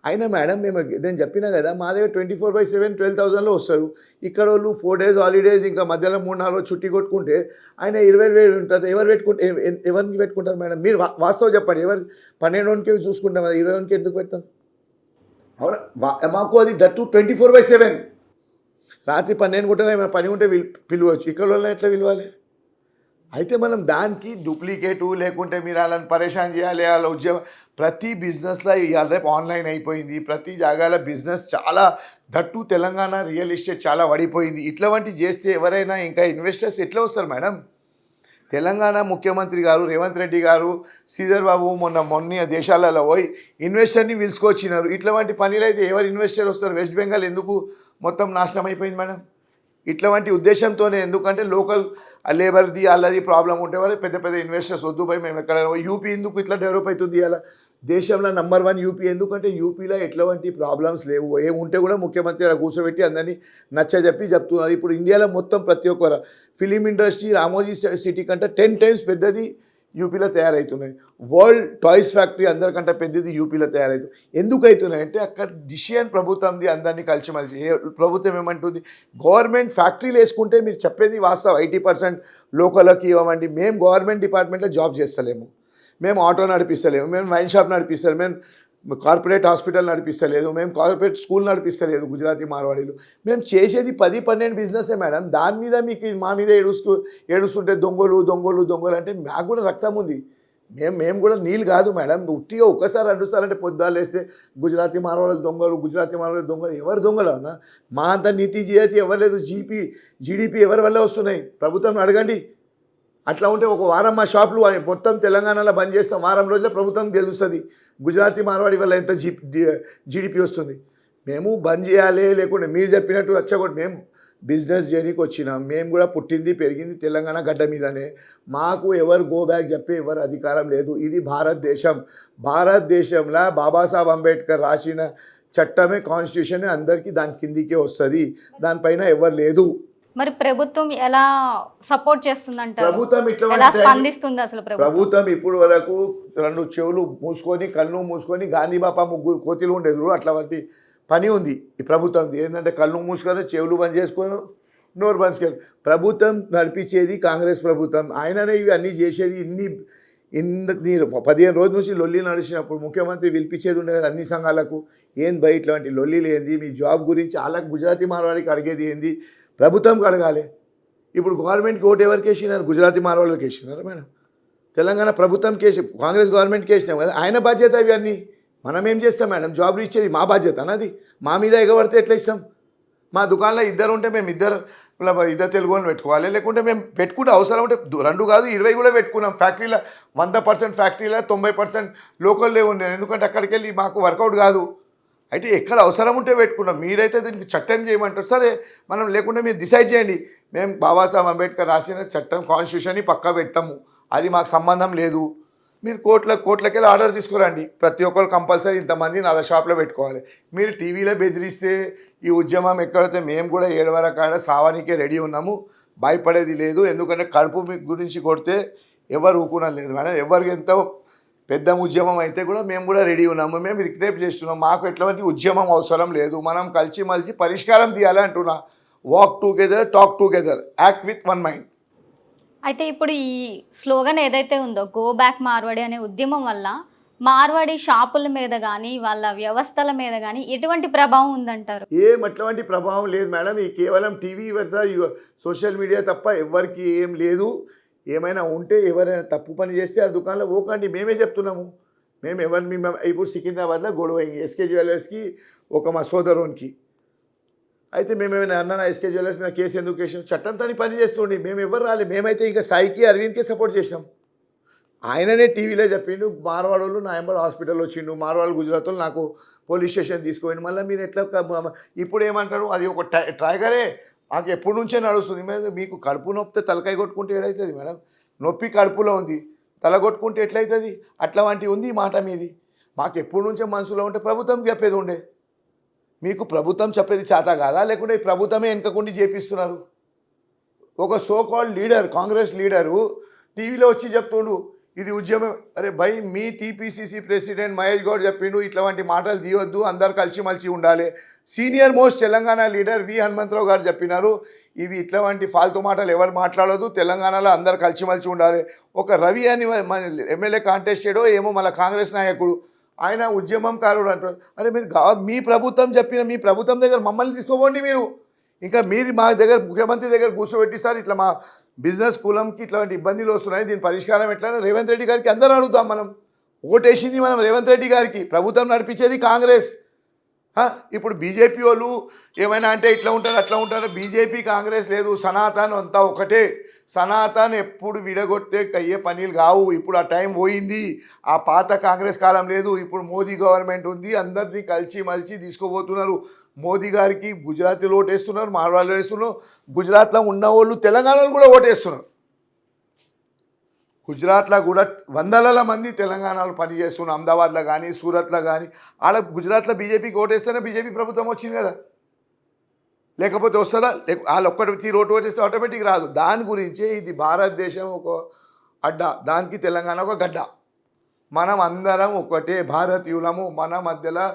అయినా మేడం నేను చెప్పినా కదా, మా దగ్గర 24/7 12,000లో వస్తారు. ఇక్కడ వాళ్ళు 4 days హాలిడేస్ ఇంకా మధ్యలో 3-4 రోజులు చుట్టి కొట్టుకుంటే ఆయన 20,000 ఉంటారు. ఎవరికి పెట్టుకుంటారు మేడం? మీరు వాస్తవం చెప్పండి. 12 చూసుకుంటాం కదా, 20 ఎందుకు పెడతాం? అవునా? మాకు అది దట్టు 24/7. రాత్రి 12 ఏమైనా పని ఉంటే పిలవచ్చు, ఇక్కడ వాళ్ళని ఎట్లా పిలవాలి? అయితే మనం దానికి డూప్లికేటు లేకుంటే మీరు వాళ్ళని పరేషాన్ చేయాలి. వాళ్ళ ఉద్యోగం ప్రతి బిజినెస్లో ఇవాళ రేపు ఆన్లైన్ అయిపోయింది. ప్రతి జాగాలో బిజినెస్ చాలా, దట్టు తెలంగాణ రియల్ ఎస్టేట్ చాలా పడిపోయింది. ఇట్లాంటివి చేస్తే ఎవరైనా ఇంకా ఇన్వెస్టర్స్ ఎట్లా వస్తారు మేడం? తెలంగాణ ముఖ్యమంత్రి గారు రేవంత్ రెడ్డి గారు, శ్రీధర్ బాబు మొన్న దేశాలలో పోయి ఇన్వెస్టర్ని పిలుచుకొచ్చినారు. ఇట్లాంటి పనులు అయితే ఎవరు ఇన్వెస్టర్ వస్తారు? వెస్ట్ బెంగాల్ ఎందుకు మొత్తం నాశనం అయిపోయింది మేడం? ఇట్లాంటి ఉద్దేశంతోనే. ఎందుకంటే లోకల్ లేబర్ది వాళ్ళది ప్రాబ్లం ఉంటే వాళ్ళు పెద్ద ఇన్వెస్టర్స్ వద్దు పోయి మేము ఎక్కడ. యూపీ ఎందుకు ఇట్లా డెవలప్ అవుతుంది ఇలా దేశంలో నంబర్ 1 యూపీ? ఎందుకంటే యూపీలో ఎట్లాంటి ప్రాబ్లమ్స్ లేవు. ఏముంటే కూడా ముఖ్యమంత్రి అలా కూర్చోబెట్టి అందరినీ చెప్తున్నారు. ఇప్పుడు ఇండియాలో మొత్తం ప్రతి ఒక్కరు ఫిలిం ఇండస్ట్రీ రామోజీ సిటీ కంటే 10 times పెద్దది యూపీలో తయారవుతున్నాయి. వరల్డ్ టాయ్స్ ఫ్యాక్టరీ అందరికంటే పెద్దది యూపీలో తయారవుతుంది. ఎందుకు అవుతున్నాయి అంటే అక్కడ డిసిషన్ ప్రభుత్వంది, అందరినీ కలిసిమలిసి. ప్రభుత్వం ఏమంటుంది? గవర్నమెంట్ ఫ్యాక్టరీలు వేసుకుంటే మీరు చెప్పేది వాస్తవం, 80% లోకల్కి ఇవ్వమండి. మేము గవర్నమెంట్ డిపార్ట్మెంట్లో జాబ్ చేస్తలేము, మేము ఆటో నడిపిస్తలేము, మేము వైన్ షాప్ నడిపిస్తలేము, మేము కార్పొరేట్ హాస్పిటల్ నడిపిస్తలేదు, మేము కార్పొరేట్ స్కూల్ నడిపిస్తలేదు గుజరాతీ మార్వాడీలు. మేము చేసేది 10-12 బిజినెస్సే మేడం. దాని మీద మీకు మా మీద ఏడుస్తుంటే దొంగలు అంటే మాకు కూడా రక్తం ఉంది. మేము కూడా నీళ్ళు కాదు మేడం. ఉట్టిగా ఒక్కసారి 2 సార్లు అంటే పొద్దులు వేస్తే గుజరాతీ మార్వాడీలు దొంగలు. ఎవరు దొంగలు అన్న? మా అంత నీతి జీతి ఎవరు లేదు. జీడిపి ఎవరి వల్ల వస్తున్నాయి? ప్రభుత్వం అడగండి. అట్లా ఉంటే ఒక వారం మా షాపులు మొత్తం తెలంగాణలో బంద్ చేస్తాం, వారం రోజుల్లో ప్రభుత్వం తెలుస్తుంది గుజరాతీ మార్వాడి వల్ల ఎంత జీడిపి వస్తుంది. మేము బంద్ చేయాలి, లేకుంటే మీరు చెప్పినట్టు రచ్చగొట్టి మేము బిజినెస్ చేయడానికి వచ్చినాం. మేము కూడా పుట్టింది పెరిగింది తెలంగాణ గడ్డ మీదనే. మాకు ఎవరు గో బ్యాక్ చెప్పే ఎవరు అధికారం లేదు. ఇది భారతదేశంలో బాబాసాహెబ్ అంబేద్కర్ రాసిన చట్టమే, కాన్స్టిట్యూషన్ అందరికీ దాని కిందికే వస్తుంది, దానిపైన ఎవరు లేదు. మరి ప్రభుత్వం ఎలా సపోర్ట్ చేస్తుందంటారు? ప్రభుత్వం ఎలా స్పందిస్తుంది అసలు? ప్రభుత్వం ఇప్పుడు వరకు 2 చెవులు మూసుకొని కళ్ళు మూసుకొని గాంధీ బాపా 3 కోతిలు ఉండేది అట్లాంటి పని ఉంది ఈ ప్రభుత్వం. ఏంటంటే కళ్ళు మూసుకొని చెవులు బంద్ చేసుకొని నోరు బంద్స్కెళ్ళి ప్రభుత్వం నడిపించేది కాంగ్రెస్ ప్రభుత్వం. ఆయననే ఇవి అన్నీ చేసేది. ఇన్ని 15 రోజుల నుంచి లొల్లి నడిచినప్పుడు ముఖ్యమంత్రి పిలిపించేది ఉండే కదా అన్ని సంఘాలకు. ఏం బయట ఇట్లాంటి లొల్లీలు ఏంది, మీ జాబ్ గురించి వాళ్ళకి గుజరాతీ మార్వాడికి అడిగేది ఏంది, ప్రభుత్వంకి అడగాలి. ఇప్పుడు గవర్నమెంట్కి ఓటు ఎవరికి వేసినారు? గుజరాతీ మార్వాళ్ళకి వేసినారు మేడం. తెలంగాణ ప్రభుత్వంకి వేసి కాంగ్రెస్ గవర్నమెంట్కి వేసినాం కదా, ఆయన బాధ్యత అవి అన్నీ. మనం ఏం చేస్తాం మేడం? జాబ్లు ఇచ్చేది మా బాధ్యత అన్నది. మా మీద ఎగబడితే ఎట్లా ఇస్తాం? మా దుకాణంలో ఇద్దరు ఉంటే మేము ఇద్దరు తెలుగు అని పెట్టుకోవాలి, లేకుంటే మేము పెట్టుకుంటే అవసరం ఉంటే 2 కాదు 20 కూడా పెట్టుకున్నాం. ఫ్యాక్టరీలో 100% ఫ్యాక్టరీలో 90% లోకల్లో ఉన్నాయి. ఎందుకంటే అక్కడికి వెళ్ళి మాకు వర్కౌట్ కాదు. అయితే ఎక్కడ అవసరం ఉంటే పెట్టుకున్నాం. మీరైతే దీనికి చట్టం చేయమంటారు, సరే మనం లేకుంటే మీరు డిసైడ్ చేయండి. మేము బాబాసాహెబ్ అంబేద్కర్ రాసిన చట్టం కాన్స్టిట్యూషన్ని పక్కా పెడతాము, అది మాకు సంబంధం లేదు. మీరు కోట్లకెళ్ళి ఆర్డర్ తీసుకురండి. ప్రతి ఒక్కరు కంపల్సరీ ఇంతమంది 4 షాప్లో పెట్టుకోవాలి. మీరు టీవీలో బెదిరిస్తే ఈ ఉద్యమం ఎక్కడైతే మేము కూడా 7 వరకు కాడ సావానికే రెడీ ఉన్నాము, భయపడేది లేదు. ఎందుకంటే కడుపు గురించి కొడితే ఎవరు ఊకునం లేదు మేడం. ఎవరికి ఎంతో పెద్ద ఉద్యమం అయితే కూడా మేము కూడా రెడీ ఉన్నాము. మేము రిక్రేప్ చేస్తున్నాం. మాకు ఎట్లాంటి ఉద్యమం అవసరం లేదు. మనం కలిసి మలిచి పరిష్కారం తీయాలి అంటున్నా. Walk together, talk together, act with one mind. అయితే ఇప్పుడు ఈ స్లోగన్ ఏదైతే ఉందో గో బ్యాక్ మార్వాడి అనే ఉద్యమం వల్ల మార్వాడి షాపుల మీద కానీ వాళ్ళ వ్యవస్థల మీద కానీ ఎటువంటి ప్రభావం ఉందంటారు? అట్లాంటి ప్రభావం లేదు మేడం. ఈ కేవలం టీవీ సోషల్ మీడియా తప్ప ఎవరికి ఏం లేదు. ఏమైనా ఉంటే ఎవరైనా తప్పు పని చేస్తే ఆ దుకాణంలో పోకండి, మేమే చెప్తున్నాము. మేము ఇప్పుడు సికింద్రాబాద్లో గొడవ అయింది ఎస్కే జ్యువెలర్స్కి, మా సోదరునికి. అయితే మేమేమైనా అన్నా ఎస్కే జ్యువెలర్స్ మీద కేసు ఎందుకు వేసాం? చట్టంతో పని చేస్తుండే. మేము ఎవరు రాలేదు. మేమైతే ఇంకా సాయికి అరవింద్కే సపోర్ట్ చేసినాం. ఆయననే టీవీలో చెప్పిండు, మార్వాడ్ వాళ్ళు నా ఎంబర్ హాస్పిటల్ వచ్చిండు, మార్వాడ్ గుజరాత్ వాళ్ళు నాకు పోలీస్ స్టేషన్ తీసుకుపోయిండు. మళ్ళీ మీరు ఎట్లా ఇప్పుడు ఏమంటారు? అది ఒక ట్రైగరే మాకు ఎప్పటి నుంచే నడుస్తుంది. మీకు కడుపు నొప్పితే తలకాయ కొట్టుకుంటే ఏడవుతుంది మేడం? నొప్పి కడుపులో ఉంది, తల కొట్టుకుంటే ఎట్లయితుంది? అట్లాంటివి ఉంది ఈ మాట మీది. మాకు ఎప్పటి నుంచే మనసులో ఉంటే ప్రభుత్వం చెప్పేది ఉండే. మీకు ప్రభుత్వం చెప్పేది చేత కాదా, లేకుంటే ఈ ప్రభుత్వమే వెనకకుండి చేపిస్తున్నారు? ఒక so called leader, Congress leader టీవీలో వచ్చి చెప్తుండు ఇది ఉద్యమం. అరే భయ్, మీ టీపీసీసీ ప్రెసిడెంట్ మహేష్ గౌడ్ చెప్పిండు ఇట్లాంటి మాటలు తీయొద్దు, అందరు కలిసిమలిసి ఉండాలి. సీనియర్ మోస్ట్ తెలంగాణ లీడర్ వి హనుమంతరావు గారు చెప్పినారు ఇవి ఇట్లాంటి ఫాల్తూ మాటలు ఎవరు మాట్లాడొద్దు, తెలంగాణలో అందరు కలిసిమలిసి ఉండాలి. ఒక రవి అని ఎమ్మెల్యే కాంటెస్టెడో ఏమో మళ్ళీ కాంగ్రెస్ నాయకుడు, ఆయన ఉద్యమంకారుడు అంటారు. అరే మీరు మీ ప్రభుత్వం చెప్పిన మీ ప్రభుత్వం దగ్గర మమ్మల్ని తీసుకోపోండి. మీరు ఇంకా మీరు మా దగ్గర ముఖ్యమంత్రి దగ్గర కూర్చోబెట్టిస్తారు, ఇట్లా మా బిజినెస్ కులంకి ఇట్లాంటి ఇబ్బందులు వస్తున్నాయి, దీని పరిష్కారం ఎట్లా? రేవంత్ రెడ్డి గారికి అందరూ అడుగుతాం. మనం ఓటేసింది మనం రేవంత్ రెడ్డి గారికి, ప్రభుత్వం నడిపించేది కాంగ్రెస్. ఇప్పుడు బీజేపీ వాళ్ళు ఏమైనా అంటే ఇట్లా ఉంటారు అట్లా ఉంటారు. బీజేపీ కాంగ్రెస్ లేదు, సనాతన్ అంతా ఒకటే. సనాతన్ ఎప్పుడు విడగొట్టే అయ్యే పనులు కావు. ఇప్పుడు ఆ టైం పోయింది. ఆ పాత కాంగ్రెస్ కాలం లేదు. ఇప్పుడు మోదీ గవర్నమెంట్ ఉంది, అందరినీ కలిసి మలిచి తీసుకుపోతున్నారు. మోదీ గారికి గుజరాతీలో ఓటేస్తున్నారు, మార్వాడీలో వేస్తున్నారు. గుజరాత్లో ఉన్న వాళ్ళు తెలంగాణలో కూడా ఓటేస్తున్నారు. గుజరాత్లో కూడా వందల మంది తెలంగాణలో పనిచేస్తున్నారు. అహ్మదాబాద్లో కానీ సూరత్లో కానీ. ఆడ గుజరాత్లో బీజేపీకి ఓటేస్తేనే బీజేపీ ప్రభుత్వం వచ్చింది కదా, లేకపోతే వస్తుందా? వాళ్ళు ఒక్కటి ఓటు ఓటేస్తే ఆటోమేటిక్ రాదు. దాని గురించే ఇది భారతదేశం ఒక అడ్డ, దానికి తెలంగాణ ఒక గడ్డ. మనం అందరం ఒకటే భారతీయులము. మన మధ్యలో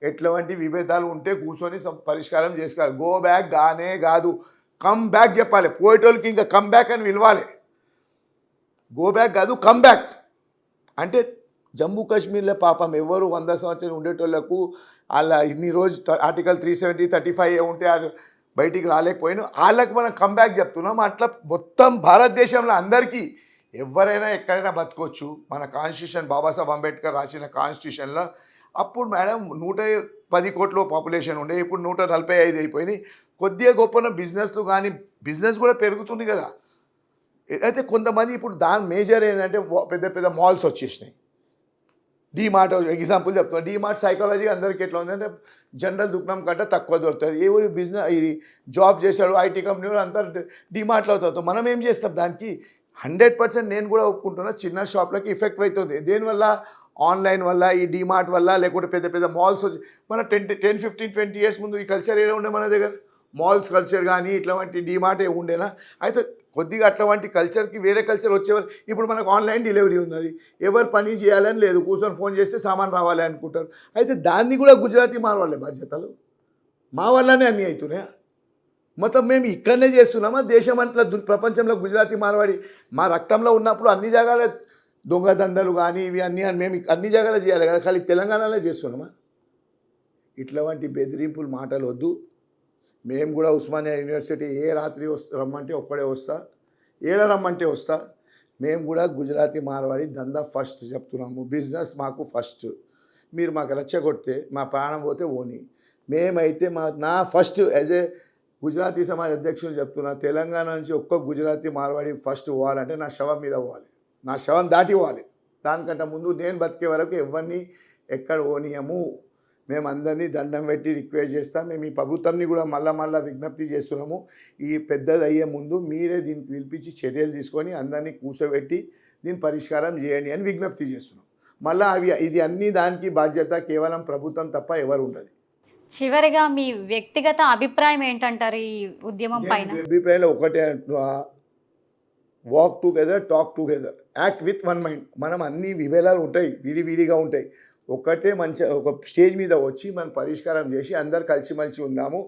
ఎట్లాంటి విభేదాలు ఉంటే కూర్చొని పరిష్కారం చేసుకోవాలి. గో బ్యాక్ గానే కాదు, కమ్ బ్యాక్ చెప్పాలి. పోయేటోళ్ళకి ఇంకా కమ్ బ్యాక్ అని పిలవాలి. గో బ్యాక్ కాదు, కమ్ బ్యాక్ అంటే. జమ్మూ కాశ్మీర్లో పాపం ఎవరు 100 సంవత్సరాలు ఉండేటోళ్లకు వాళ్ళ ఇన్ని రోజు ఆర్టికల్ 370, 35 ఉంటే బయటికి రాలేకపోయినా వాళ్ళకి మనం కమ్ బ్యాక్ చెప్తున్నాం. అట్లా మొత్తం భారతదేశంలో అందరికీ ఎవరైనా ఎక్కడైనా బతకొచ్చు. మన కాన్స్టిట్యూషన్ బాబాసాహెబ్ అంబేద్కర్ రాసిన కాన్స్టిట్యూషన్లో అప్పుడు మేడం 110 కోట్ల పాపులేషన్ ఉండే, ఇప్పుడు 145 అయిపోయినాయి. కొద్దిగా గొప్పన బిజినెస్లు కానీ బిజినెస్ కూడా పెరుగుతుంది కదా. అయితే కొంతమంది ఇప్పుడు దాని మేజర్ ఏంటంటే పెద్ద పెద్ద మాల్స్ వచ్చేసినాయి. డీమార్ట్ ఎగ్జాంపుల్ చెప్తాను. డీమార్ట్ సైకాలజీ అందరికీ ఎట్లా ఉందంటే జనరల్ దుకాణం కంటే తక్కువ దొరుకుతుంది. ఎవరు బిజినెస్ ఇది జాబ్ చేశాడు ఐటీ కంపెనీలో అందరు డీమార్ట్లో అవుతారు. మనం ఏం చేస్తాం దానికి? 100% నేను కూడా ఒప్పుకుంటున్నా, చిన్న షాప్లకి ఎఫెక్ట్ అవుతుంది. దేనివల్ల? ఆన్లైన్ వల్ల, ఈ డీమార్ట్ వల్ల, లేకుంటే పెద్ద పెద్ద మాల్స్ వచ్చి మన 10, 15, 20 years ముందు ఈ కల్చర్ ఏదో ఉండే మన దగ్గర. మాల్స్ కల్చర్ కానీ ఇట్లాంటి డీమార్ట్ ఉండేనా? అయితే కొద్దిగా అట్లాంటి కల్చర్కి వేరే కల్చర్ వచ్చేవారు. ఇప్పుడు మనకు ఆన్లైన్ డెలివరీ ఉన్నది, ఎవరు పని చేయాలని లేదు, కూర్చొని ఫోన్ చేస్తే సామాన్ రావాలి అనుకుంటారు. అయితే దాన్ని కూడా గుజరాతీ మార్వాళ్ళే బాధ్యతలు. మా వల్లనే అన్నీ అవుతున్నాయా? మొత్తం మేము ఇక్కడనే చేస్తున్నామా దేశం అంతా ప్రపంచంలో గుజరాతీ మార్వాడి మా రక్తంలో ఉన్నప్పుడు అన్ని జాగాల దొంగ దందలు కానీ ఇవి అన్నీ మేము అన్ని జాగాలో చేయాలి కదా, ఖాళీ తెలంగాణలో చేస్తున్నామా? ఇట్లాంటి బెదిరింపులు మాటలు వద్దు. మేము కూడా ఉస్మానియా యూనివర్సిటీ ఏ రాత్రి రమ్మంటే ఒక్కడే వస్తా, ఏడ రమ్మంటే వస్తా. మేము కూడా గుజరాతీ మార్వాడి దందా ఫస్ట్ చెప్తున్నాము, బిజినెస్ మాకు ఫస్ట్. మీరు మాకు రెచ్చగొడితే మా ప్రాణం పోతే ఓని. మేమైతే నా first as a Gujarati Samaj అధ్యక్షులు చెప్తున్నా, తెలంగాణ నుంచి ఒక్క గుజరాతీ మార్వాడి ఫస్ట్ పోవాలంటే నా శవం మీద పోవాలి, నా శవం దాటి పోవాలి. దానికంటే ముందు నేను బతికే వరకు ఎవరిని ఎక్కడ పోనీయము. మేము అందరినీ దండం పెట్టి రిక్వెస్ట్ చేస్తాం. మేము ఈ ప్రభుత్వంని కూడా మళ్ళా విజ్ఞప్తి చేస్తున్నాము, ఈ పెద్దది అయ్యే ముందు మీరే దీనికి పిలిపించి చర్యలు తీసుకొని అందరినీ కూర్చోబెట్టి దీని పరిష్కారం చేయండి అని విజ్ఞప్తి చేస్తున్నాం. మళ్ళీ ఇది అన్ని దానికి బాధ్యత కేవలం ప్రభుత్వం తప్ప ఎవరు ఉండదు. చివరిగా మీ వ్యక్తిగత అభిప్రాయం ఏంటంటారు ఈ ఉద్యమం పైన? అభిప్రాయంలో ఒకటే అంటున్నా, walk together, talk together, act with one mind. మనం అన్ని విభేదాలు ఉంటాయి, విడివిడిగా ఉంటాయి, ఒకటే మంచి ఒక స్టేజ్ మీద వచ్చి మనం పరిష్కారం చేసి అందరు కలిసిమలిసి ఉందాము.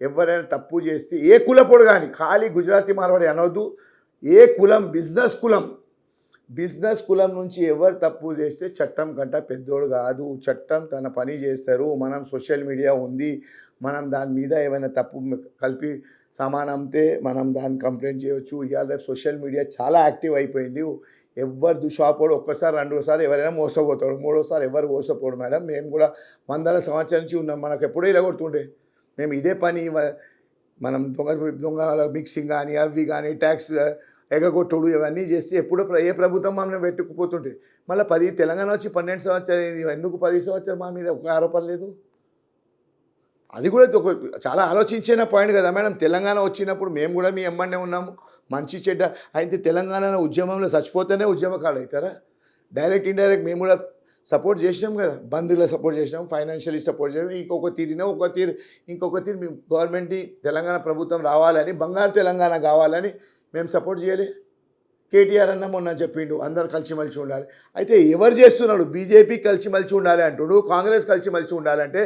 ఎవరైనా తప్పు చేస్తే ఏ కులపోడు కానీ, ఖాళీ గుజరాతీ మార్వాడి అనవద్దు, ఏ కులం, బిజినెస్ కులం నుంచి ఎవరు తప్పు చేస్తే చట్టం కంట పెద్దోడు కాదు, చట్టం తన పని చేస్తారు. మనం సోషల్ మీడియా ఉంది, మనం దాని మీద ఏమైనా తప్పు కలిపి సమానంతే మనం దాన్ని కంప్లైంట్ చేయవచ్చు. ఇవాళ రేపు సోషల్ మీడియా చాలా యాక్టివ్ అయిపోయింది. ఎవరు దుషాపోడు, ఒక్కసారి రెండోసారి ఎవరైనా మోసపోతాడు, మూడోసారి ఎవరు మోసపోడు. మేడం మేము కూడా 100 సంవత్సరాల నుంచి ఉన్నాం, మనకు ఎప్పుడో ఇలా కొడుతుండే. మేము ఇదే పని మనం దొంగ మిక్సింగ్ కానీ అవి కానీ ట్యాక్స్ ఎగగొట్టుడు ఇవన్నీ చేస్తే ఎప్పుడో ఏ ప్రభుత్వం మమ్మల్ని పెట్టుకుపోతుంటే మళ్ళీ తెలంగాణ వచ్చి 12 సంవత్సరాలు ఎందుకు 10 సంవత్సరాలు మా మీద ఒక ఆరోపణ లేదు? అది కూడా ఒక చాలా ఆలోచించిన పాయింట్ కదా మేడం. తెలంగాణ వచ్చినప్పుడు మేము కూడా మీ ఎమ్మనే ఉన్నాము, మంచి చెడ్డ అయితే తెలంగాణ ఉద్యమంలో చచ్చిపోతేనే ఉద్యమకాలు అవుతారా? డైరెక్ట్ ఇండైరెక్ట్ మేము కూడా సపోర్ట్ చేసినాం కదా, బంధువులు సపోర్ట్ చేసినాం, ఫైనాన్షియలీ సపోర్ట్ చేసాం. ఇంకొక తీరు మేము గవర్నమెంట్ తెలంగాణ ప్రభుత్వం రావాలని, బంగారు తెలంగాణ కావాలని మేము సపోర్ట్ చేయలే. కేటీఆర్ అన్న మొన్న చెప్పిండు అందరు కలిసిమలిసి ఉండాలి. అయితే ఎవరు చేస్తున్నాడు? బీజేపీ కలిసిమలిసి ఉండాలి అంటుడు, కాంగ్రెస్ కలిసిమలిసి ఉండాలంటే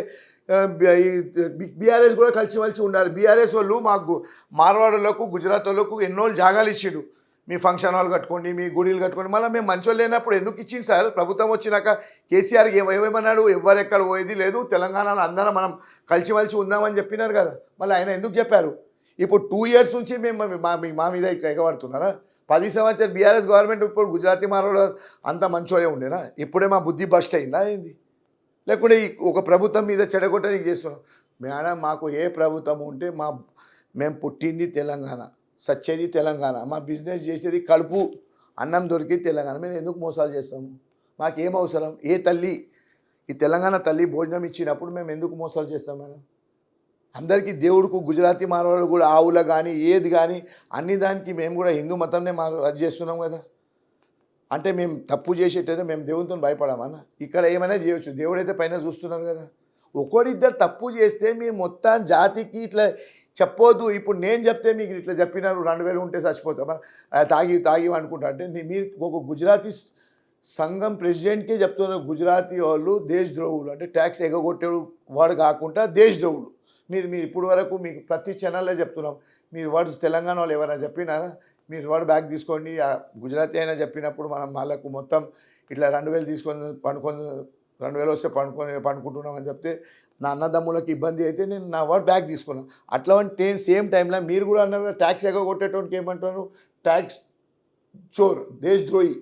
బీఆర్ఎస్ కూడా కలిసిమలిసి ఉండాలి. బీఆర్ఎస్ వాళ్ళు మాకు మార్వాడులకు గుజరాత్ వాళ్ళకు ఎన్నో జాగాలు ఇచ్చిండు, మీ ఫంక్షన్ హాల్ కట్టుకోండి, మీ గుడిలు కట్టుకోండి. మళ్ళీ మేము మంచోళ్ళు లేనప్పుడు ఎందుకు ఇచ్చింది సార్? ప్రభుత్వం వచ్చినాక కేసీఆర్కి ఏమేమన్నాడు? ఎవరెక్కడ పోయేది లేదు, తెలంగాణలో అందరం మనం కలిసిమలిసి ఉందామని చెప్పినారు కదా. మళ్ళీ ఆయన ఎందుకు చెప్పారు? ఇప్పుడు 2 years నుంచి మేము మా మీద ఎగబడుతున్నారా? 10 సంవత్సరాలు బీఆర్ఎస్ గవర్నమెంట్ ఇప్పుడు గుజరాతీ మార్వాడు అంత మంచోడే ఉండేనా? ఇప్పుడే మా బుద్ధి బస్ట్ అయిందా ఏంది? లేకుంటే ఒక ప్రభుత్వం మీద చెడగొట్టడానికి చేస్తున్నాం. మేడం మాకు ఏ ప్రభుత్వం ఉంటే మేము పుట్టింది తెలంగాణ, సచ్చేది తెలంగాణ, మా బిజినెస్ చేసేది కడుపు అన్నం దొరికి తెలంగాణ. మేము ఎందుకు మోసాలు చేస్తాము? మాకేం అవసరం? ఏ తల్లి, ఈ తెలంగాణ తల్లి భోజనం ఇచ్చినప్పుడు మేము ఎందుకు మోసాలు చేస్తాం మేడం? అందరికీ దేవుడుకు గుజరాతీ మార్వాడు కూడా ఆవుల కానీ ఏది కానీ అన్ని దానికి మేము కూడా హిందూ మతంనే అది చేస్తున్నాం కదా. అంటే మేము తప్పు చేసేటైతే మేము దేవునితో భయపడమన్నా? ఇక్కడ ఏమైనా చేయవచ్చు, దేవుడైతే పైన చూస్తున్నారు కదా. ఒకరిద్దరు తప్పు చేస్తే మీరు మొత్తం జాతికి ఇట్లా చెప్పొద్దు. ఇప్పుడు నేను చెప్తే మీకు ఇట్లా చెప్పినారు 2000 ఉంటే చచ్చిపోతామా, తాగి అనుకుంటా అంటే మీరు ఒక గుజరాతీ సంఘం ప్రెసిడెంట్కే చెప్తున్నారు గుజరాతీ వాళ్ళు దేశద్రోహులు, అంటే ట్యాక్స్ ఎగగొట్టేడు వాడు కాకుండా దేశద్రోహులు. మీరు ఇప్పుడు వరకు మీకు ప్రతి ఛానల్లో చెప్తున్నాం, మీరు వర్డ్స్ తెలంగాణ వాళ్ళు ఎవరైనా చెప్పినారా? మీరు వర్డ్ బ్యాగ్ తీసుకోండి. గుజరాతీ అయినా చెప్పినప్పుడు మనం వాళ్ళకు మొత్తం ఇట్లా 2000 తీసుకొని 2000 వస్తే పండుకుంటున్నాం అని చెప్తే నా అన్నదమ్ములకు ఇబ్బంది అయితే నేను నా వర్డ్ బ్యాగ్ తీసుకున్నాను. అట్లాంటి సేమ్ టైంలో మీరు కూడా అన్నారు ట్యాక్స్ ఎగగొట్టేటోనికి ఏమంటారు? ట్యాక్స్ చోర్, దేశద్రోహి.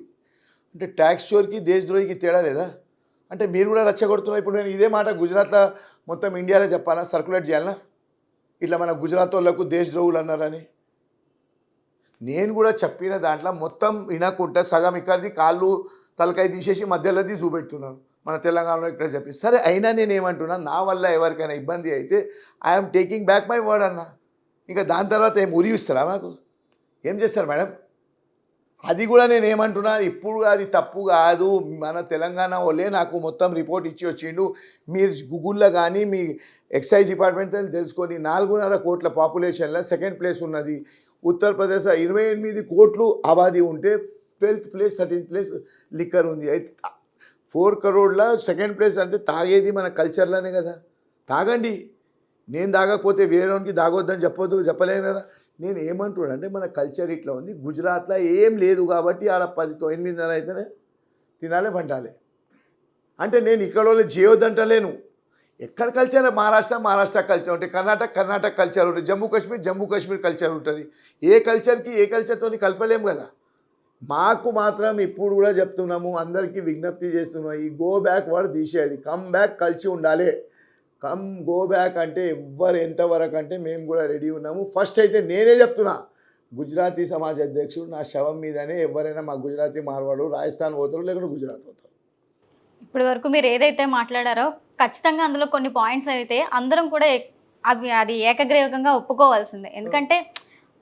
అంటే ట్యాక్స్ చోర్కి దేశద్రోహికి తేడా లేదా? అంటే మీరు కూడా రెచ్చగొడుతున్నారు. ఇప్పుడు నేను ఇదే మాట గుజరాత్లో మొత్తం ఇండియాలో చెప్పాలా, సర్క్యులేట్ చేయాలనా? ఇట్లా మన గుజరాత్ వాళ్ళకు దేశద్రోహులు అన్నారని. నేను కూడా చెప్పిన దాంట్లో మొత్తం వినకుండా సగం ఇక్కడిది కాళ్ళు తలకాయ తీసేసి మధ్యలోది చూపెడుతున్నారు మన తెలంగాణలో ఇక్కడ చెప్పి. సరే అయినా నేను ఏమంటున్నా, నా వల్ల ఎవరికైనా ఇబ్బంది అయితే I'm taking back my word అన్న. ఇంకా దాని తర్వాత ఏం ఉరిగిస్తారా? నాకు ఏం చేస్తారు మేడం? అది కూడా నేను ఏమంటున్నా, ఇప్పుడు అది తప్పు కాదు. మన తెలంగాణ వాళ్ళే నాకు మొత్తం రిపోర్ట్ ఇచ్చి వచ్చిండు. మీరు గూగుల్లో కానీ మీ ఎక్సైజ్ డిపార్ట్మెంట్ తెలుసుకొని 4.5 కోట్ల పాపులేషన్లో 2nd ప్లేస్ ఉన్నది. ఉత్తరప్రదేశ్ 28 కోట్లు ఆబాదీ ఉంటే 12th place 13th place liquor ఉంది. అయితే 4 crore 2nd ప్లేస్ అంటే తాగేది మన కల్చర్లోనే కదా. తాగండి, నేను తాగకపోతే వేరేవానికి తాగొద్దని చెప్పలేను కదా. నేను ఏమంటున్నాను అంటే మన కల్చర్ ఇట్లా ఉంది. గుజరాత్లో ఏం లేదు కాబట్టి ఆడ 8 అయితేనే తినాలి పంటాలి. అంటే నేను ఇక్కడ వాళ్ళు చేయొద్దంటలేను. ఎక్కడ కల్చర్ మహారాష్ట్ర కల్చర్ ఉంటుంది, కర్ణాటక కల్చర్ ఉంటుంది, జమ్మూ కాశ్మీర్ కల్చర్ ఉంటుంది. ఏ కల్చర్తో కలపలేము కదా. మాకు మాత్రం ఇప్పుడు కూడా చెప్తున్నాము, అందరికీ విజ్ఞప్తి చేస్తున్నాము, ఈ గో బ్యాక్ వర్డ్ తీసేది, కమ్ బ్యాక్ కలిసి ఉండాలి. గో బ్యాక్ అంటే ఎవ్వరు ఎంతవరకు అంటే మేము కూడా రెడీ ఉన్నాము. ఫస్ట్ అయితే నేనే చెప్తున్నా, గుజరాతీ సమాజ్ అధ్యక్షుడు నా శవం మీదనే ఎవరైనా మా గుజరాతీ మార్వాడు రాజస్థాన్ పోతారు, లేకుంటే గుజరాత్ పోతారు. ఇప్పటి వరకు మీరు ఏదైతే మాట్లాడారో ఖచ్చితంగా అందులో కొన్ని పాయింట్స్ అయితే అందరం కూడా అది ఏకగ్రీవంగా ఒప్పుకోవాల్సిందే. ఎందుకంటే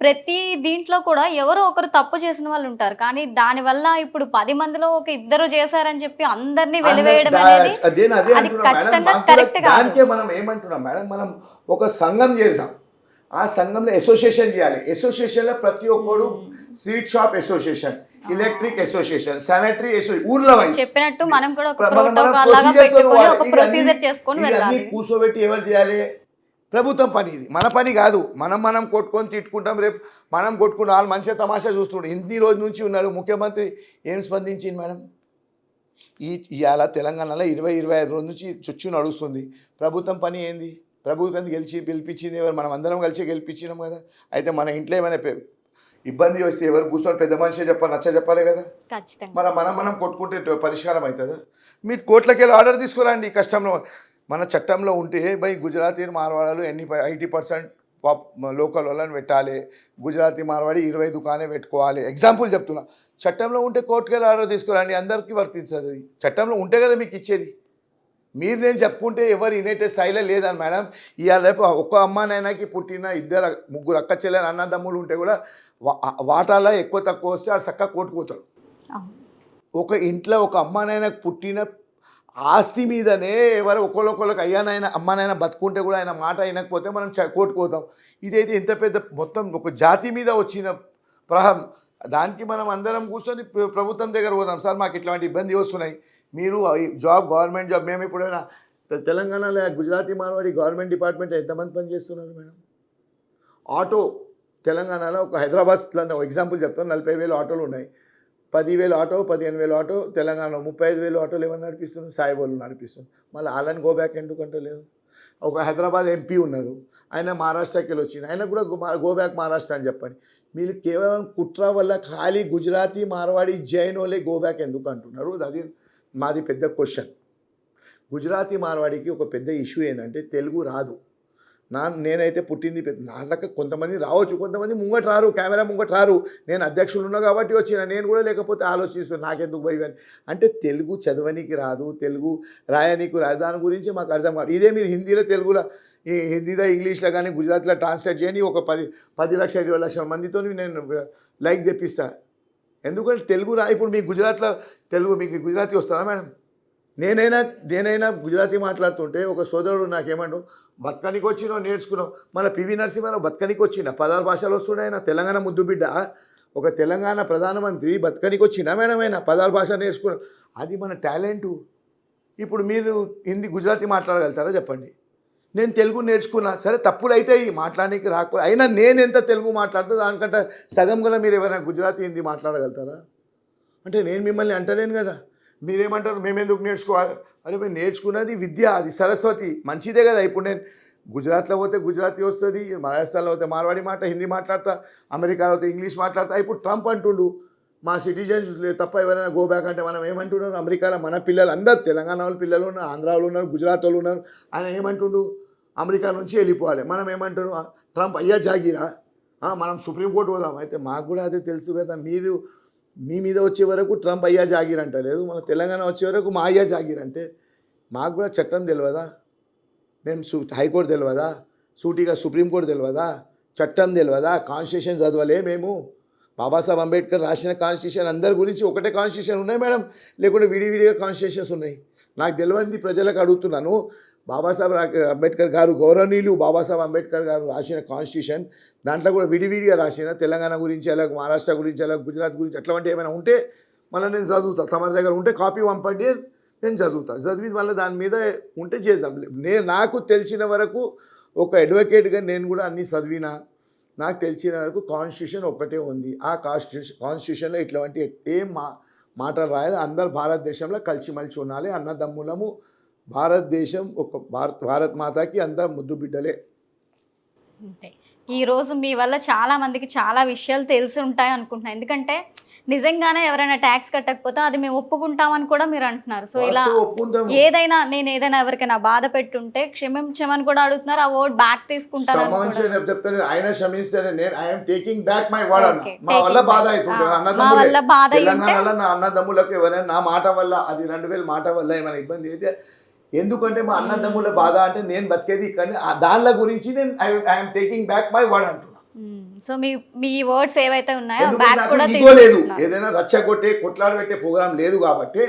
ప్రతి దీంట్లో కూడా ఎవరో ఒకరు తప్పు చేసిన వాళ్ళు ఉంటారు, కానీ దానివల్ల ఇప్పుడు 10 మందిలో ఒక ఇద్దరు చేశారని చెప్పి అందరినీ వెలివేయడం అనేది అది ఖచ్చితంగా కరెక్ట్ కాదు. దానికే మనం ఏమంటున్నాం మేడం, మనం ఒక సంఘం చేద్దాం, ఆ సంఘంలో అసోసియేషన్ చేయాలి. అసోసియేషన్లో ప్రతి ఒక్కడు sweet shop association, electric association, sanitary association, ఊర్ల వైస్ చెప్పినట్టు మనం కూడా ఒక ప్రోటోకాల్ లాగా పెట్టుకొని ఒక ప్రొసీజర్ చేసుకొని వెళ్ళాలి. కూర్చోబెట్టి ఎవరు చేయాలి? ప్రభుత్వం పని. ఇది మన పని కాదు. మనం కొట్టుకొని తిట్టుకుంటాం, రేపు మనం కొట్టుకుంటాం. వాళ్ళు మంచిగా తమాషా చూస్తుంటారు. ఇన్ని రోజు నుంచి ఉన్నాడు ముఖ్యమంత్రి, ఏం స్పందించింది మేడం? ఇవాళ తెలంగాణలో 20-25 రోజుల నుంచి చుచ్చు నడుస్తుంది. ప్రభుత్వం పని ఏంది? ప్రభుత్వం గెలిపించింది ఎవరు? మనం అందరం కలిసి గెలిపించినాం కదా. అయితే మన ఇంట్లో ఏమైనా ఇబ్బంది వస్తే ఎవరు కూర్చొని పెద్ద మనిషి చెప్పాలి కదా. మనం కొట్టుకుంటే పరిష్కారం అవుతుందా? మీరు కోట్లకెళ్ళి ఆర్డర్ తీసుకురండి. కష్టంలో మన చట్టంలో ఉంటే గుజరాతీ మార్వాడాలు 80% లోకల్ వాళ్ళని పెట్టాలి, గుజరాతీ మార్వాడి 20 దుకాణే పెట్టుకోవాలి. ఎగ్జాంపుల్ చెప్తున్నా. చట్టంలో ఉంటే కోర్టుకెళ్ళి ఆర్డర్ తీసుకురండి, అందరికీ వర్తించదు. చట్టంలో ఉంటే కదా మీకు ఇచ్చేది. మీరు నేను చెప్పుకుంటే ఎవరు యునైటెడ్ స్థాయిలో లేదని మేడం. ఇవాళ రేపు ఒక్క అమ్మానైనాకి పుట్టిన 2-3 అక్క చెల్లెలు అన్నదమ్ములు ఉంటే కూడా వాటాలో ఎక్కువ తక్కువ వస్తే ఆడు చక్కగా కోర్టుకుపోతాడు. ఒక ఇంట్లో ఒక అమ్మానైనా పుట్టిన ఆస్తి మీదనే ఎవరు ఒకళ్ళొకళ్ళకి అమ్మానైనా బతుకుంటే కూడా ఆయన మాట అయినకపోతే మనం కోర్టుకుపోతాం. ఇదైతే ఎంత పెద్ద మొత్తం ఒక జాతి మీద వచ్చిన ప్రహం. దానికి మనం అందరం కూర్చొని ప్రభుత్వం దగ్గర పోదాం, సార్ మాకు ఇట్లాంటి ఇబ్బంది వస్తున్నాయి, మీరు గవర్నమెంట్ జాబ్. మేము ఎప్పుడైనా తెలంగాణలో గుజరాతీ మార్వాడి గవర్నమెంట్ డిపార్ట్మెంట్ ఎంతమంది పని చేస్తున్నారు మేడం? ఆటో తెలంగాణలో ఒక హైదరాబాద్లో ఎగ్జాంపుల్ చెప్తాను, 40,000 ఆటోలు ఉన్నాయి. 10,000 ఆటో, 15,000 ఆటో తెలంగాణలో, 35,000 ఆటోలు ఏమన్నా నడిపిస్తుంది? సాయిబోళ్ళు నడిపిస్తుంది. మళ్ళీ వాళ్ళని గో బ్యాక్ ఎందుకంటే లేదు. ఒక హైదరాబాద్ ఎంపీ ఉన్నారు, ఆయన మహారాష్ట్రకి వెళ్ళి వచ్చింది, ఆయన కూడా గో బ్యాక్ మహారాష్ట్ర అని చెప్పండి. మీరు కేవలం కుట్ర వల్ల ఖాళీ గుజరాతీ మార్వాడి జైనోలే గో బ్యాక్ ఎందుకు అంటున్నారు? అది మాది పెద్ద క్వశ్చన్. గుజరాతీ మార్వాడికి ఒక పెద్ద ఇష్యూ ఏంటంటే తెలుగు రాదు. నేనైతే పుట్టింది నాళ్ళక కొంతమంది రావచ్చు, కొంతమంది ముంగట రారు, కెమెరా ముంగట రారు. నేను అధ్యక్షులు ఉన్నా కాబట్టి వచ్చిన, నేను కూడా లేకపోతే ఆలోచిస్తాను నాకెందుకు భయం అంటే తెలుగు చదవనీకి రాదు, తెలుగు రాయనీకి రాదు. దాని గురించి మాకు అర్థం కాదు. ఇదే మీరు హిందీలో తెలుగులో హిందీలో ఇంగ్లీష్లో కానీ గుజరాత్లో ట్రాన్స్లేట్ చేయని ఒక 10 లక్షల 20 లక్షల మందితో నేను లైక్ తెప్పిస్తాను. ఎందుకంటే తెలుగు ఇప్పుడు మీకు గుజరాత్లో మీకు గుజరాతీ వస్తుందా మేడం? నేనైనా గుజరాతీ మాట్లాడుతుంటే ఒక సోదరుడు నాకేమండు, బతకనికి వచ్చినావు నేర్చుకున్నావు. మన పివి నరసింహారావు బతకనికి వచ్చిన 16 భాషలు వస్తున్నాయి. ఆయన తెలంగాణ ముద్దు బిడ్డ, ఒక తెలంగాణ ప్రధానమంత్రి బతకనికి వచ్చినా మేడం ఆయన 16 భాషలు నేర్చుకున్నావు. అది మన టాలెంటు. ఇప్పుడు మీరు హిందీ గుజరాతీ మాట్లాడగలుగుతారా చెప్పండి? నేను తెలుగు నేర్చుకున్నా, సరే తప్పులు అవుతాయి మాట్లాడడానికి రాకపోతే, అయినా నేను ఎంత తెలుగు మాట్లాడుతా దానికంటే సగం కూడా మీరు ఎవరైనా గుజరాతీ హిందీ మాట్లాడగలుగుతారా? అంటే నేను మిమ్మల్ని అంటలేను కదా. మీరేమంటారు, మేము ఎందుకు నేర్చుకోవాలి? అరే మేము నేర్చుకున్నది విద్య, అది సరస్వతి, మంచిదే కదా. ఇప్పుడు నేను గుజరాత్లో పోతే గుజరాతీ వస్తుంది, మహారాష్ట్రలో పోతే మార్వాడి మాట హిందీ మాట్లాడతా, అమెరికాలో పోతే ఇంగ్లీష్ మాట్లాడతా. ఇప్పుడు ట్రంప్ అంటుండు మా సిటిజన్స్ తప్ప ఎవరైనా గో బ్యాక్ అంటే మనం ఏమంటున్నారు? అమెరికాలో మన పిల్లలు అందరు తెలంగాణ వాళ్ళు పిల్లలు ఉన్నారు, ఆంధ్ర వాళ్ళు ఉన్నారు, గుజరాత్ వాళ్ళు ఉన్నారు. ఆయన ఏమంటుండు? అమెరికా నుంచి వెళ్ళిపోవాలి. మనం ఏమంటున్నాం? ట్రంప్ అయ్యా జాగీరా, మనం సుప్రీంకోర్టు పోదాం. అయితే మాకు కూడా అదే తెలుసు కదా. మీరు మీ మీద వచ్చే వరకు ట్రంప్ అయ్యా జాగీర్ అంటలేదు, మన తెలంగాణ వచ్చే వరకు మా అయ్యా జాగీర్ అంటే మాకు కూడా చట్టం తెలియదా? మేము హైకోర్టు తెలియదా? సూటిగా సుప్రీంకోర్టు తెలియదా? చట్టం తెలియదా? కాన్స్టిట్యూషన్ చదవలే మేము? బాబాసాహెబ్ అంబేద్కర్ రాసిన కాన్స్టిట్యూషన్ అందరి గురించి ఒకటే కాన్స్టిట్యూషన్ ఉన్నాయి మేడం, లేకుంటే విడివిడిగా కాన్స్టిట్యూషన్స్ ఉన్నాయి? నాకు తెలియదు, ప్రజలకు అడుగుతున్నాను. బాబాసాహెబ్ అంబేద్కర్ గారు, గౌరవనీయులు బాబాసాహెబ్ అంబేద్కర్ గారు రాసిన కాన్స్టిట్యూషన్, దాంట్లో కూడా విడివిడిగా రాసిన తెలంగాణ గురించి అలాగే మహారాష్ట్ర గురించి అలాగే గుజరాత్ గురించి అట్లాంటి ఏమైనా ఉంటే మళ్ళీ నేను చదువుతా. తమ దగ్గర ఉంటే కాపీ పంపండి, నేను చదివి మళ్ళీ దాని మీద ఉంటే చేద్దాం. నాకు తెలిసిన వరకు ఒక అడ్వకేట్గా నేను కూడా అన్ని చదివినా నాకు తెలిసిన వరకు కాన్స్టిట్యూషన్ ఒకటే ఉంది. ఆ కాన్స్టిట్యూషన్లో ఇట్లాంటి ఏం మాటలు రాయాలి. అందరు భారతదేశంలో కలిసిమెలిసి ఉండాలి, అన్నదమ్ములము, భారతదేశం ఒక భారత్ మాతాకి అందరు ముద్దు బిడ్డలే. అంతే. ఈరోజు మీ వల్ల చాలా మందికి చాలా విషయాలు తెలిసి ఉంటాయి అనుకుంటున్నాను. ఎందుకంటే నిజంగానే ఎవరైనా ట్యాక్స్ కట్టకపోతే అది మేము ఒప్పుకుంటామని కూడా మీరు అంటున్నారు. సో ఇలా ఒప్పుకుంటాము. ఏదైనా ఎవరికైనా బాధ పెట్టుంటే క్షమించమని కూడా అడుగుతున్నారు. ఆ వర్డ్ బ్యాక్ తీసుకుంటారు. చెప్తాను, ఆయన క్షమిస్తేనే నేను I'm taking back my word అన్న. Okay, మా వల్ల taking బాధ back. అవుతుంటారు మా అన్నదమ్ములే. వల్ల బాధ అయ్యి ఉంటే తెలంగాణలో నా అన్నదమ్ములకు ఎవరైనా నా మాట వల్ల అది 2000 మాట వల్ల ఏమైనా ఇబ్బంది అయితే, ఎందుకంటే మా అన్నదమ్ముల బాధ అంటే నేను బతికేది ఇక్కడ, దానిల గురించి నేను I'm taking back my word అంటున్నా. సో మీ వర్డ్స్ ఏవైతే ఉన్నాయో ఎందుకంటే బ్యాక్ నాకు కూడా ఈగో లేదు, తీసుకుంటున్నారు. ఏదైనా రచ్చగొట్టే కొట్లాడ పెట్టే ప్రోగ్రామ్ లేదు కాబట్టి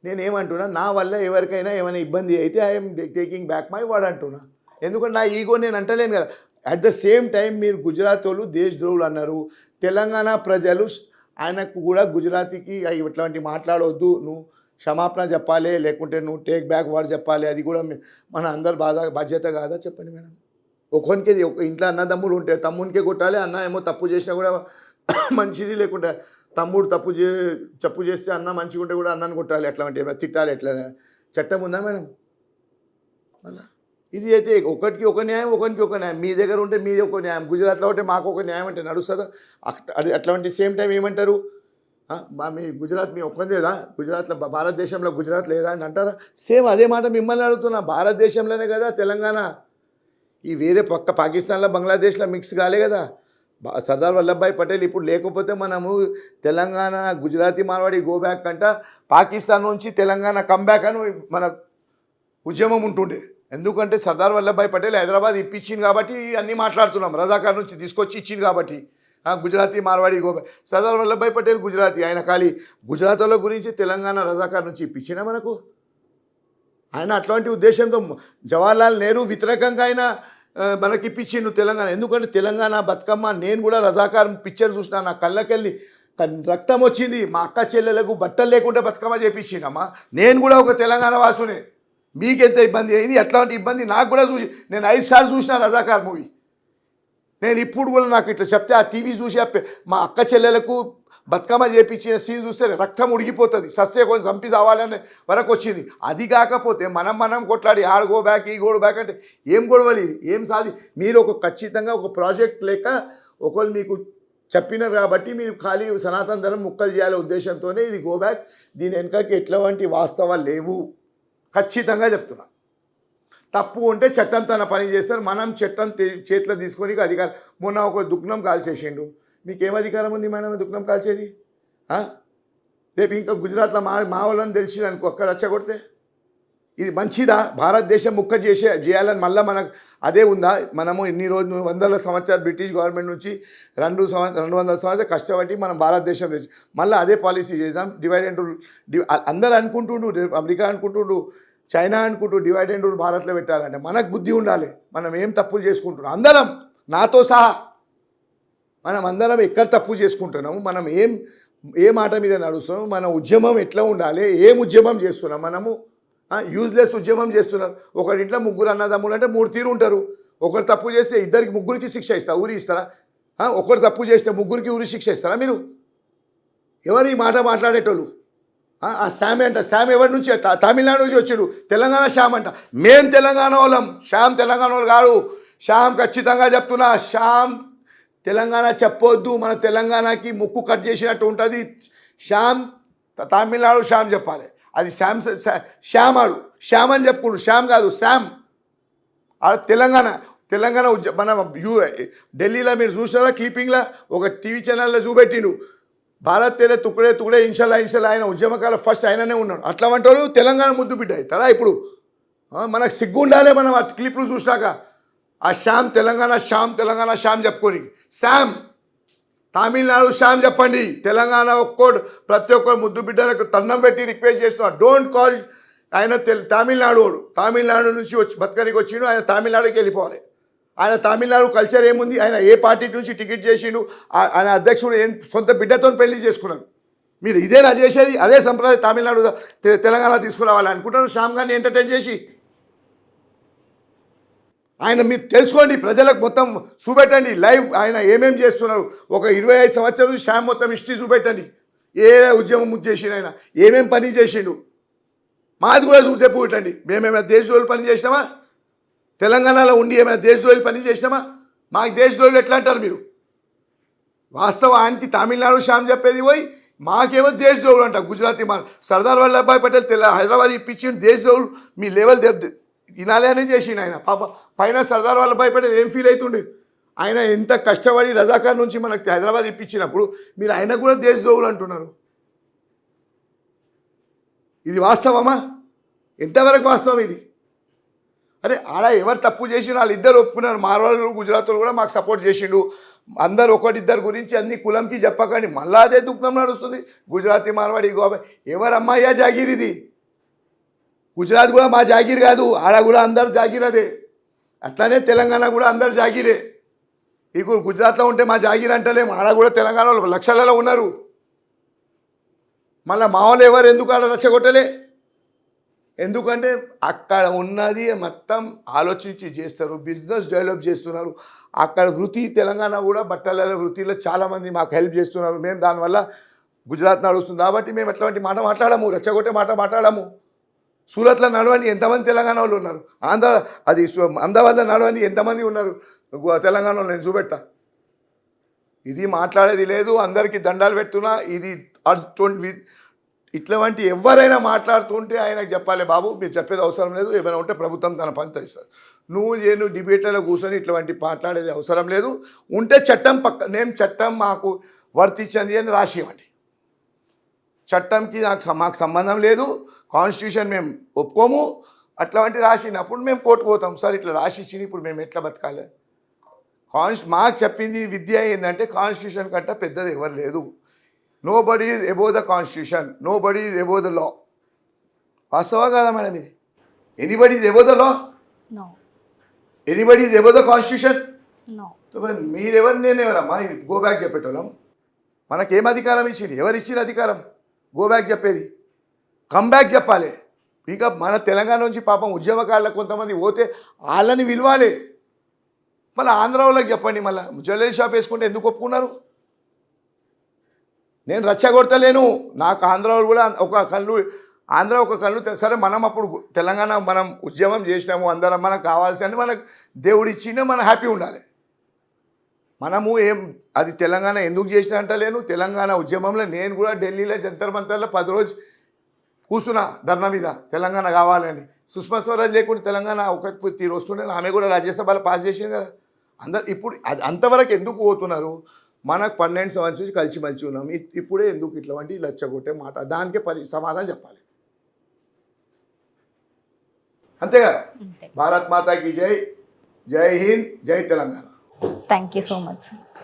నేను ఏమంటున్నా, నా వల్ల ఎవరికైనా ఏమైనా ఇబ్బంది అయితే I'm taking back my word అంటున్నా. ఎందుకంటే నా ఈగో నేను అంటలేను కదా. అట్ ద సేమ్ టైం మీరు గుజరాత్ వాళ్ళు దేశద్రోహులు అన్నారు. తెలంగాణ ప్రజలు ఆయనకు కూడా గుజరాతీకి ఇట్లాంటి మాట్లాడవద్దు, నువ్వు క్షమాపణ చెప్పాలి, లేకుంటే నువ్వు టేక్ బ్యాక్ వర్డ్ చెప్పాలి, అది కూడా మన అందరు బాధ్యత కాదా చెప్పండి మేడం. ఒకరికి ఒక ఇంట్లో అన్నదమ్ములు ఉంటే తమ్మునికే కొట్టాలి, అన్న ఏమో తప్పు చేసినా కూడా మంచిది, లేకుంటే తమ్ముడు తప్పు చేస్తే అన్న మంచిగా ఉంటే కూడా అన్నని కొట్టాలి, అట్లాంటి తిట్టాలి, ఎట్లా చట్టం ఉందా మేడం? మళ్ళా ఇది అయితే ఒకరికి ఒక న్యాయం, ఒకరికి ఒక న్యాయం. మీ దగ్గర ఉంటే మీది ఒక న్యాయం, గుజరాత్లో ఉంటే మాకు ఒక న్యాయం అంటే నడుస్తుందా? అది అట్లాంటి సేమ్ టైం ఏమంటారు, మీ గుజరాత్ మీ ఒక్కందేదా, గుజరాత్లో భారతదేశంలో గుజరాత్ లేదా అని అంటారా? సేమ్ అదే మాట మిమ్మల్ని అడుగుతున్నా. భారతదేశంలోనే కదా తెలంగాణ, ఈ వేరే పక్క పాకిస్తాన్లో బంగ్లాదేశ్లో మిక్స్ కాలే కదా. సర్దార్ వల్లభాయ్ పటేల్ ఇప్పుడు లేకపోతే మనము తెలంగాణ గుజరాతీ మార్వాడి గో బ్యాక్ అంట, పాకిస్తాన్ నుంచి తెలంగాణ కమ్బ్యాక్ అని మన ఉద్యమం ఉంటుండే. ఎందుకంటే సర్దార్ వల్లభాయ్ పటేల్ హైదరాబాద్ ఇప్పించింది కాబట్టి అన్నీ మాట్లాడుతున్నాం. రజాకార్ నుంచి తీసుకొచ్చి ఇచ్చింది కాబట్టి గుజరాతీ మార్వాడి గో బ్యాక్. సర్దార్ వల్లభాయ్ పటేల్ గుజరాతీ, ఆయన ఖాళీ గుజరాత్ వాళ్ళ గురించి తెలంగాణ రజాకార్ నుంచి ఇప్పించినా మనకు. ఆయన అట్లాంటి ఉద్దేశంతో జవహర్లాల్ నెహ్రూ వ్యతిరేకంగా ఆయన మనకి ఇప్పించిండు తెలంగాణ. ఎందుకంటే తెలంగాణ బతుకమ్మ నేను కూడా రజాకార్ పిక్చర్ చూసినా, నా కళ్ళకెళ్ళి రక్తం వచ్చింది. మా అక్క చెల్లెలకు బట్టలు లేకుండా బతుకమ్మ చేపించిండమ్మా. నేను కూడా ఒక తెలంగాణ వాసునే. మీకెంత ఇబ్బంది అయింది, అట్లాంటి ఇబ్బంది నాకు కూడా చూసి, నేను 5 సార్లు చూసిన రజాకార్ మూవీ. నేను ఇప్పుడు కూడా నాకు ఇట్లా చెప్తే ఆ టీవీ చూసి మా అక్క చెల్లెలకు బతుకమ్మ చేపించిన సీన్ చూస్తే రక్తం ఉడిగిపోతుంది, సస్తే కొంచెం చంపి చావాలనే వరకు వచ్చింది. అది కాకపోతే మనం కొట్లాడి ఆడ గో బ్యాక్ ఈ గోడు బ్యాక్ అంటే ఏం గొడవలు, ఏం సాధి. మీరు ఒక ఖచ్చితంగా ఒక ప్రాజెక్ట్ లేక ఒకళ్ళు మీకు చెప్పినారు కాబట్టి మీరు ఖాళీ సనాతన ధర్మం ముక్కలు చేయాలనే ఉద్దేశంతోనే ఇది గో బ్యాక్. దీని వెనకకి ఎట్లాంటి వాస్తవాలు లేవు, ఖచ్చితంగా చెప్తున్నా. తప్పు ఉంటే చట్టం తన పని చేస్తారు, మనం చట్టం చేతిలో తీసుకొని అధికారం. మొన్న ఒక దుగ్నం కాల్చేసిండు, మీకేం అధికారం ఉంది మేడం దుగ్నం కాల్చేది? రేపు ఇంకా గుజరాత్లో మా వాళ్ళని తెలిసింది అనుకో, అక్కడ రచ్చగొడితే ఇది మంచిదా? భారతదేశం ముక్క చేయాలని మళ్ళీ మనకు అదే ఉందా? మనము ఇన్ని రోజులు 100 సంవత్సరాలు బ్రిటిష్ గవర్నమెంట్ నుంచి 200 సంవత్సరాలు కష్టపడి మనం భారతదేశం తెచ్చి మళ్ళీ అదే పాలసీ చేద్దాం. Divide and rule. అందరూ అనుకుంటుండు, అమెరికా అనుకుంటుండు, చైనా అనుకుంటూ డివైడ్ అండ్ రూల్ భారత్లో పెట్టాలంటే మనకు బుద్ధి ఉండాలి. మనం ఏం తప్పులు చేసుకుంటున్నాం అందరం, నాతో సహా మనం అందరం ఎక్కడ తప్పు చేసుకుంటున్నాము, మనం ఏ మాట మీద నడుస్తున్నాము, మన ఉద్యమం ఎట్లా ఉండాలి, ఏం ఉద్యమం చేస్తున్నాం మనము. యూజ్లెస్ ఉద్యమం చేస్తున్నారు. ఒకరింట్లో 3 అన్నదమ్ములు అంటే 3 తీరు ఉంటారు. ఒకరు తప్పు చేస్తే ముగ్గురికి శిక్ష ఇస్తారా? ఊరి ఇస్తారా? ఒకరు తప్పు చేస్తే ముగ్గురికి ఊరి శిక్ష ఇస్తారా మీరు? ఎవరు ఈ మాట మాట్లాడేటోళ్ళు? ఆ శ్యామ్ అంట, శ్యామ్ ఎవరి నుంచి? తమిళనాడు నుంచి వచ్చాడు, తెలంగాణ శ్యామ్ అంట. మేం తెలంగాణ వాళ్ళం, శ్యామ్ తెలంగాణ వాళ్ళు కాదు. శ్యామ్ ఖచ్చితంగా చెప్తున్నా, శ్యామ్ తెలంగాణ చెప్పొద్దు, మన తెలంగాణకి ముక్కు కట్ చేసినట్టు ఉంటుంది. శ్యామ్ తమిళనాడు శ్యామ్ చెప్పాలి. అది శ్యామ్ ఆడు శ్యామ్ అని చెప్పుకుంటు, శ్యామ్ కాదు శ్యామ్. ఆడ తెలంగాణ మన ఢిల్లీలో మీరు చూసినారా క్లిప్పింగ్లో, ఒక టీవీ ఛానల్లో చూపెట్టిండు, భారత్ తేరే తుక్కడే తుక్కడే ఇన్షాల్లా ఆయన ఉద్యమకాల ఫస్ట్ ఆయననే ఉన్నాడు. అట్లా వంటోళ్ళు తెలంగాణ ముద్దు బిడ్డ అవుతారా ఇప్పుడు? మనకు సిగ్గు ఉండాలి మనం ఆ క్లిప్లు చూసినాక. ఆ శ్యామ్ తెలంగాణ శ్యామ్ చెప్పుకొని, శ్యామ్ తమిళనాడు శ్యామ్ చెప్పండి. తెలంగాణ ప్రతి ఒక్కరు ముద్దు బిడ్డలకు తన్నం పెట్టి రిక్వెస్ట్ చేస్తున్నారు, డోంట్ కాల్. ఆయన తమిళనాడు నుంచి వచ్చి బతకనికి వచ్చిండు, ఆయన తమిళనాడుకి వెళ్ళిపోవాలి. ఆయన తమిళనాడు కల్చర్ ఏముంది, ఆయన ఏ పార్టీ నుంచి టికెట్ చేసిండు, ఆయన అధ్యక్షుడు సొంత బిడ్డతో పెళ్లి చేసుకున్నారు. మీరు ఇదేనా చేసేది? అదే సంప్రదాయం తమిళనాడు తెలంగాణ తీసుకురావాలి అనుకుంటారు శ్యామ్ గారిని ఎంటర్టైన్ చేసి. ఆయన మీరు తెలుసుకోండి, ప్రజలకు మొత్తం చూపెట్టండి లైవ్ ఆయన ఏమేం చేస్తున్నారు. ఒక 25 సంవత్సరాలు శ్యామ్ మొత్తం హిస్టరీ చూపెట్టండి. ఏ ఉద్యమం చేసిండు ఆయన, ఏమేం పని చేసిండు, మాది కూడా చూసే చూపెట్టండి. మేమేమైనా దేశద్రోహులు పని చేసినామా? తెలంగాణలో ఉండి ఏమైనా దేశద్రోహులు పని చేసినామా? మాకు దేశద్రోహులు ఎట్లా అంటారు మీరు? వాస్తవానికి తమిళనాడు శ్యామ్ చెప్పేది పోయి మాకేమో దేశద్రోహులు అంట. గుజరాతీ మన సర్దార్ వల్లభాయ్ పటేల్ హైదరాబాద్ ఇప్పించి దేశద్రోహులు మీ లెవెల్ వినాలి అని చేసిండు ఆయన. పాప పైన సర్దార్ వల్లభాయ్ పటేల్ ఏం ఫీల్ అవుతుండే, ఆయన ఎంత కష్టపడి రజాకార్ నుంచి మనకు హైదరాబాద్ ఇప్పించినప్పుడు మీరు ఆయన కూడా దేశద్రోహులు అంటున్నారు. ఇది వాస్తవమా? ఎంతవరకు వాస్తవం ఇది? అరే ఆడ ఎవరు తప్పు చేసిన వాళ్ళు ఇద్దరు ఒప్పుకున్నారు. మార్వాళ్ళు గుజరాత్లో కూడా మాకు సపోర్ట్ చేసిండు. అందరు ఒకటిద్దరు గురించి అన్ని కులంకి చెప్పకండి, మళ్ళా అదే దుఃఖం నడుస్తుంది. గుజరాతీ మార్వాడి గోవా ఎవరమ్మాయ్యా జాగీర్ ఇది? గుజరాత్ కూడా మా జాగీర్ కాదు, ఆడ కూడా అందరు జాగీర్ అదే. అట్లానే తెలంగాణ కూడా అందరు జాగీరే. ఇప్పుడు గుజరాత్లో ఉంటే మా జాగీర్ అంటలేము, ఆడ కూడా తెలంగాణలో లక్షలలో ఉన్నారు. మళ్ళీ మా వాళ్ళు ఎవరు ఎందుకు ఆడ రచ్చగొట్టలే? ఎందుకంటే అక్కడ ఉన్నది మొత్తం ఆలోచించి చేస్తారు, బిజినెస్ డెవలప్ చేస్తున్నారు. అక్కడ వృత్తి తెలంగాణ కూడా బట్టల వృత్తిలో చాలామంది మాకు హెల్ప్ చేస్తున్నారు. మేము దానివల్ల గుజరాత్ నడుస్తుంది కాబట్టి మేము ఎట్లాంటి మాట మాట్లాడము, రెచ్చగొట్టే మాట మాట్లాడము. సూరత్లో నడవని ఎంతమంది తెలంగాణ వాళ్ళు ఉన్నారు, అహ్మదాబాద్లో నడవని ఎంతమంది ఉన్నారు తెలంగాణలో, నేను చూపెడతా. ఇది మాట్లాడేది లేదు, అందరికీ దండాలు పెడుతున్నా. ఇది ఇట్లాంటి ఎవరైనా మాట్లాడుతుంటే ఆయనకు చెప్పాలి, బాబు మీరు చెప్పేది అవసరం లేదు, ఏమైనా ఉంటే ప్రభుత్వం తన పని చేస్తారు. నేను డిబేట్లలో కూర్చొని ఇట్లాంటి మాట్లాడేది అవసరం లేదు. ఉంటే చట్టం నేను చట్టం మాకు వర్తించింది అని రాసి ఇవ్వండి. చట్టంకి మాకు సంబంధం లేదు, కాన్స్టిట్యూషన్ మేము ఒప్పుకోము. అట్లాంటి రాసినప్పుడు మేము కోర్టుకు పోతాం. సార్ ఇట్లా రాసి ఇచ్చింది, ఇప్పుడు మేము ఎట్లా బతకాలి? మాకు చెప్పింది విద్య ఏంటంటే కాన్స్టిట్యూషన్ కంటే పెద్దది ఎవరు లేదు. Nobody is above the constitution, nobody is above the law. వాస్తవా కాదా మేడం ఇది? Anybody is above the law, anybody is above the constitution. మీరెవరు నేను ఎవరమ్మా ఇది గో బ్యాక్ చెప్పేటోళ్ళం? మనకేం అధికారం ఇచ్చింది? ఎవరు ఇచ్చిన అధికారం గో బ్యాక్ చెప్పేది? కమ్ బ్యాక్ చెప్పాలి. ఇంకా మన తెలంగాణ నుంచి పాపం ఉద్యమకారులకు కొంతమంది పోతే వాళ్ళని విలువాలి. మళ్ళీ ఆంధ్ర వాళ్ళకి చెప్పండి, మళ్ళీ జ్యువెలరీ షాప్ వేసుకుంటే ఎందుకు ఒప్పుకున్నారు? నేను రచ్చగొడతలేను. నాకు ఆంధ్ర వాళ్ళు కూడా ఒక కళ్ళు, ఆంధ్ర ఒక కళ్ళు. సరే మనం అప్పుడు తెలంగాణ మనం ఉద్యమం చేసినాము, అందరం మనకు కావాల్సి మనకు దేవుడు ఇచ్చిండే, మనం హ్యాపీ ఉండాలి. మనము అది తెలంగాణ ఎందుకు చేసిన అంటలేను. తెలంగాణ ఉద్యమంలో నేను కూడా ఢిల్లీలో జంతర్ మంతర్లో 10 రోజు కూర్చున్నా ధర్నా మీద, తెలంగాణ కావాలని. సుష్మా స్వరాజ్ లేకుండా తెలంగాణ ఒక తీరు వస్తుండే, ఆమె కూడా రాజ్యసభలో పాస్ చేసింది కదా. ఇప్పుడు అది అంతవరకు ఎందుకు పోతున్నారు? మనకు 12 సంవత్సరాల నుంచి కలిసి మంచి ఉన్నాం, ఇప్పుడే ఎందుకు ఇట్లాంటి లచ్చగొట్టే మాట? దానికే సమాధానం చెప్పాలి. అంతేగా? భారత్ మాతాకి జై, జై హింద్, జై Telangana. Thank you so much.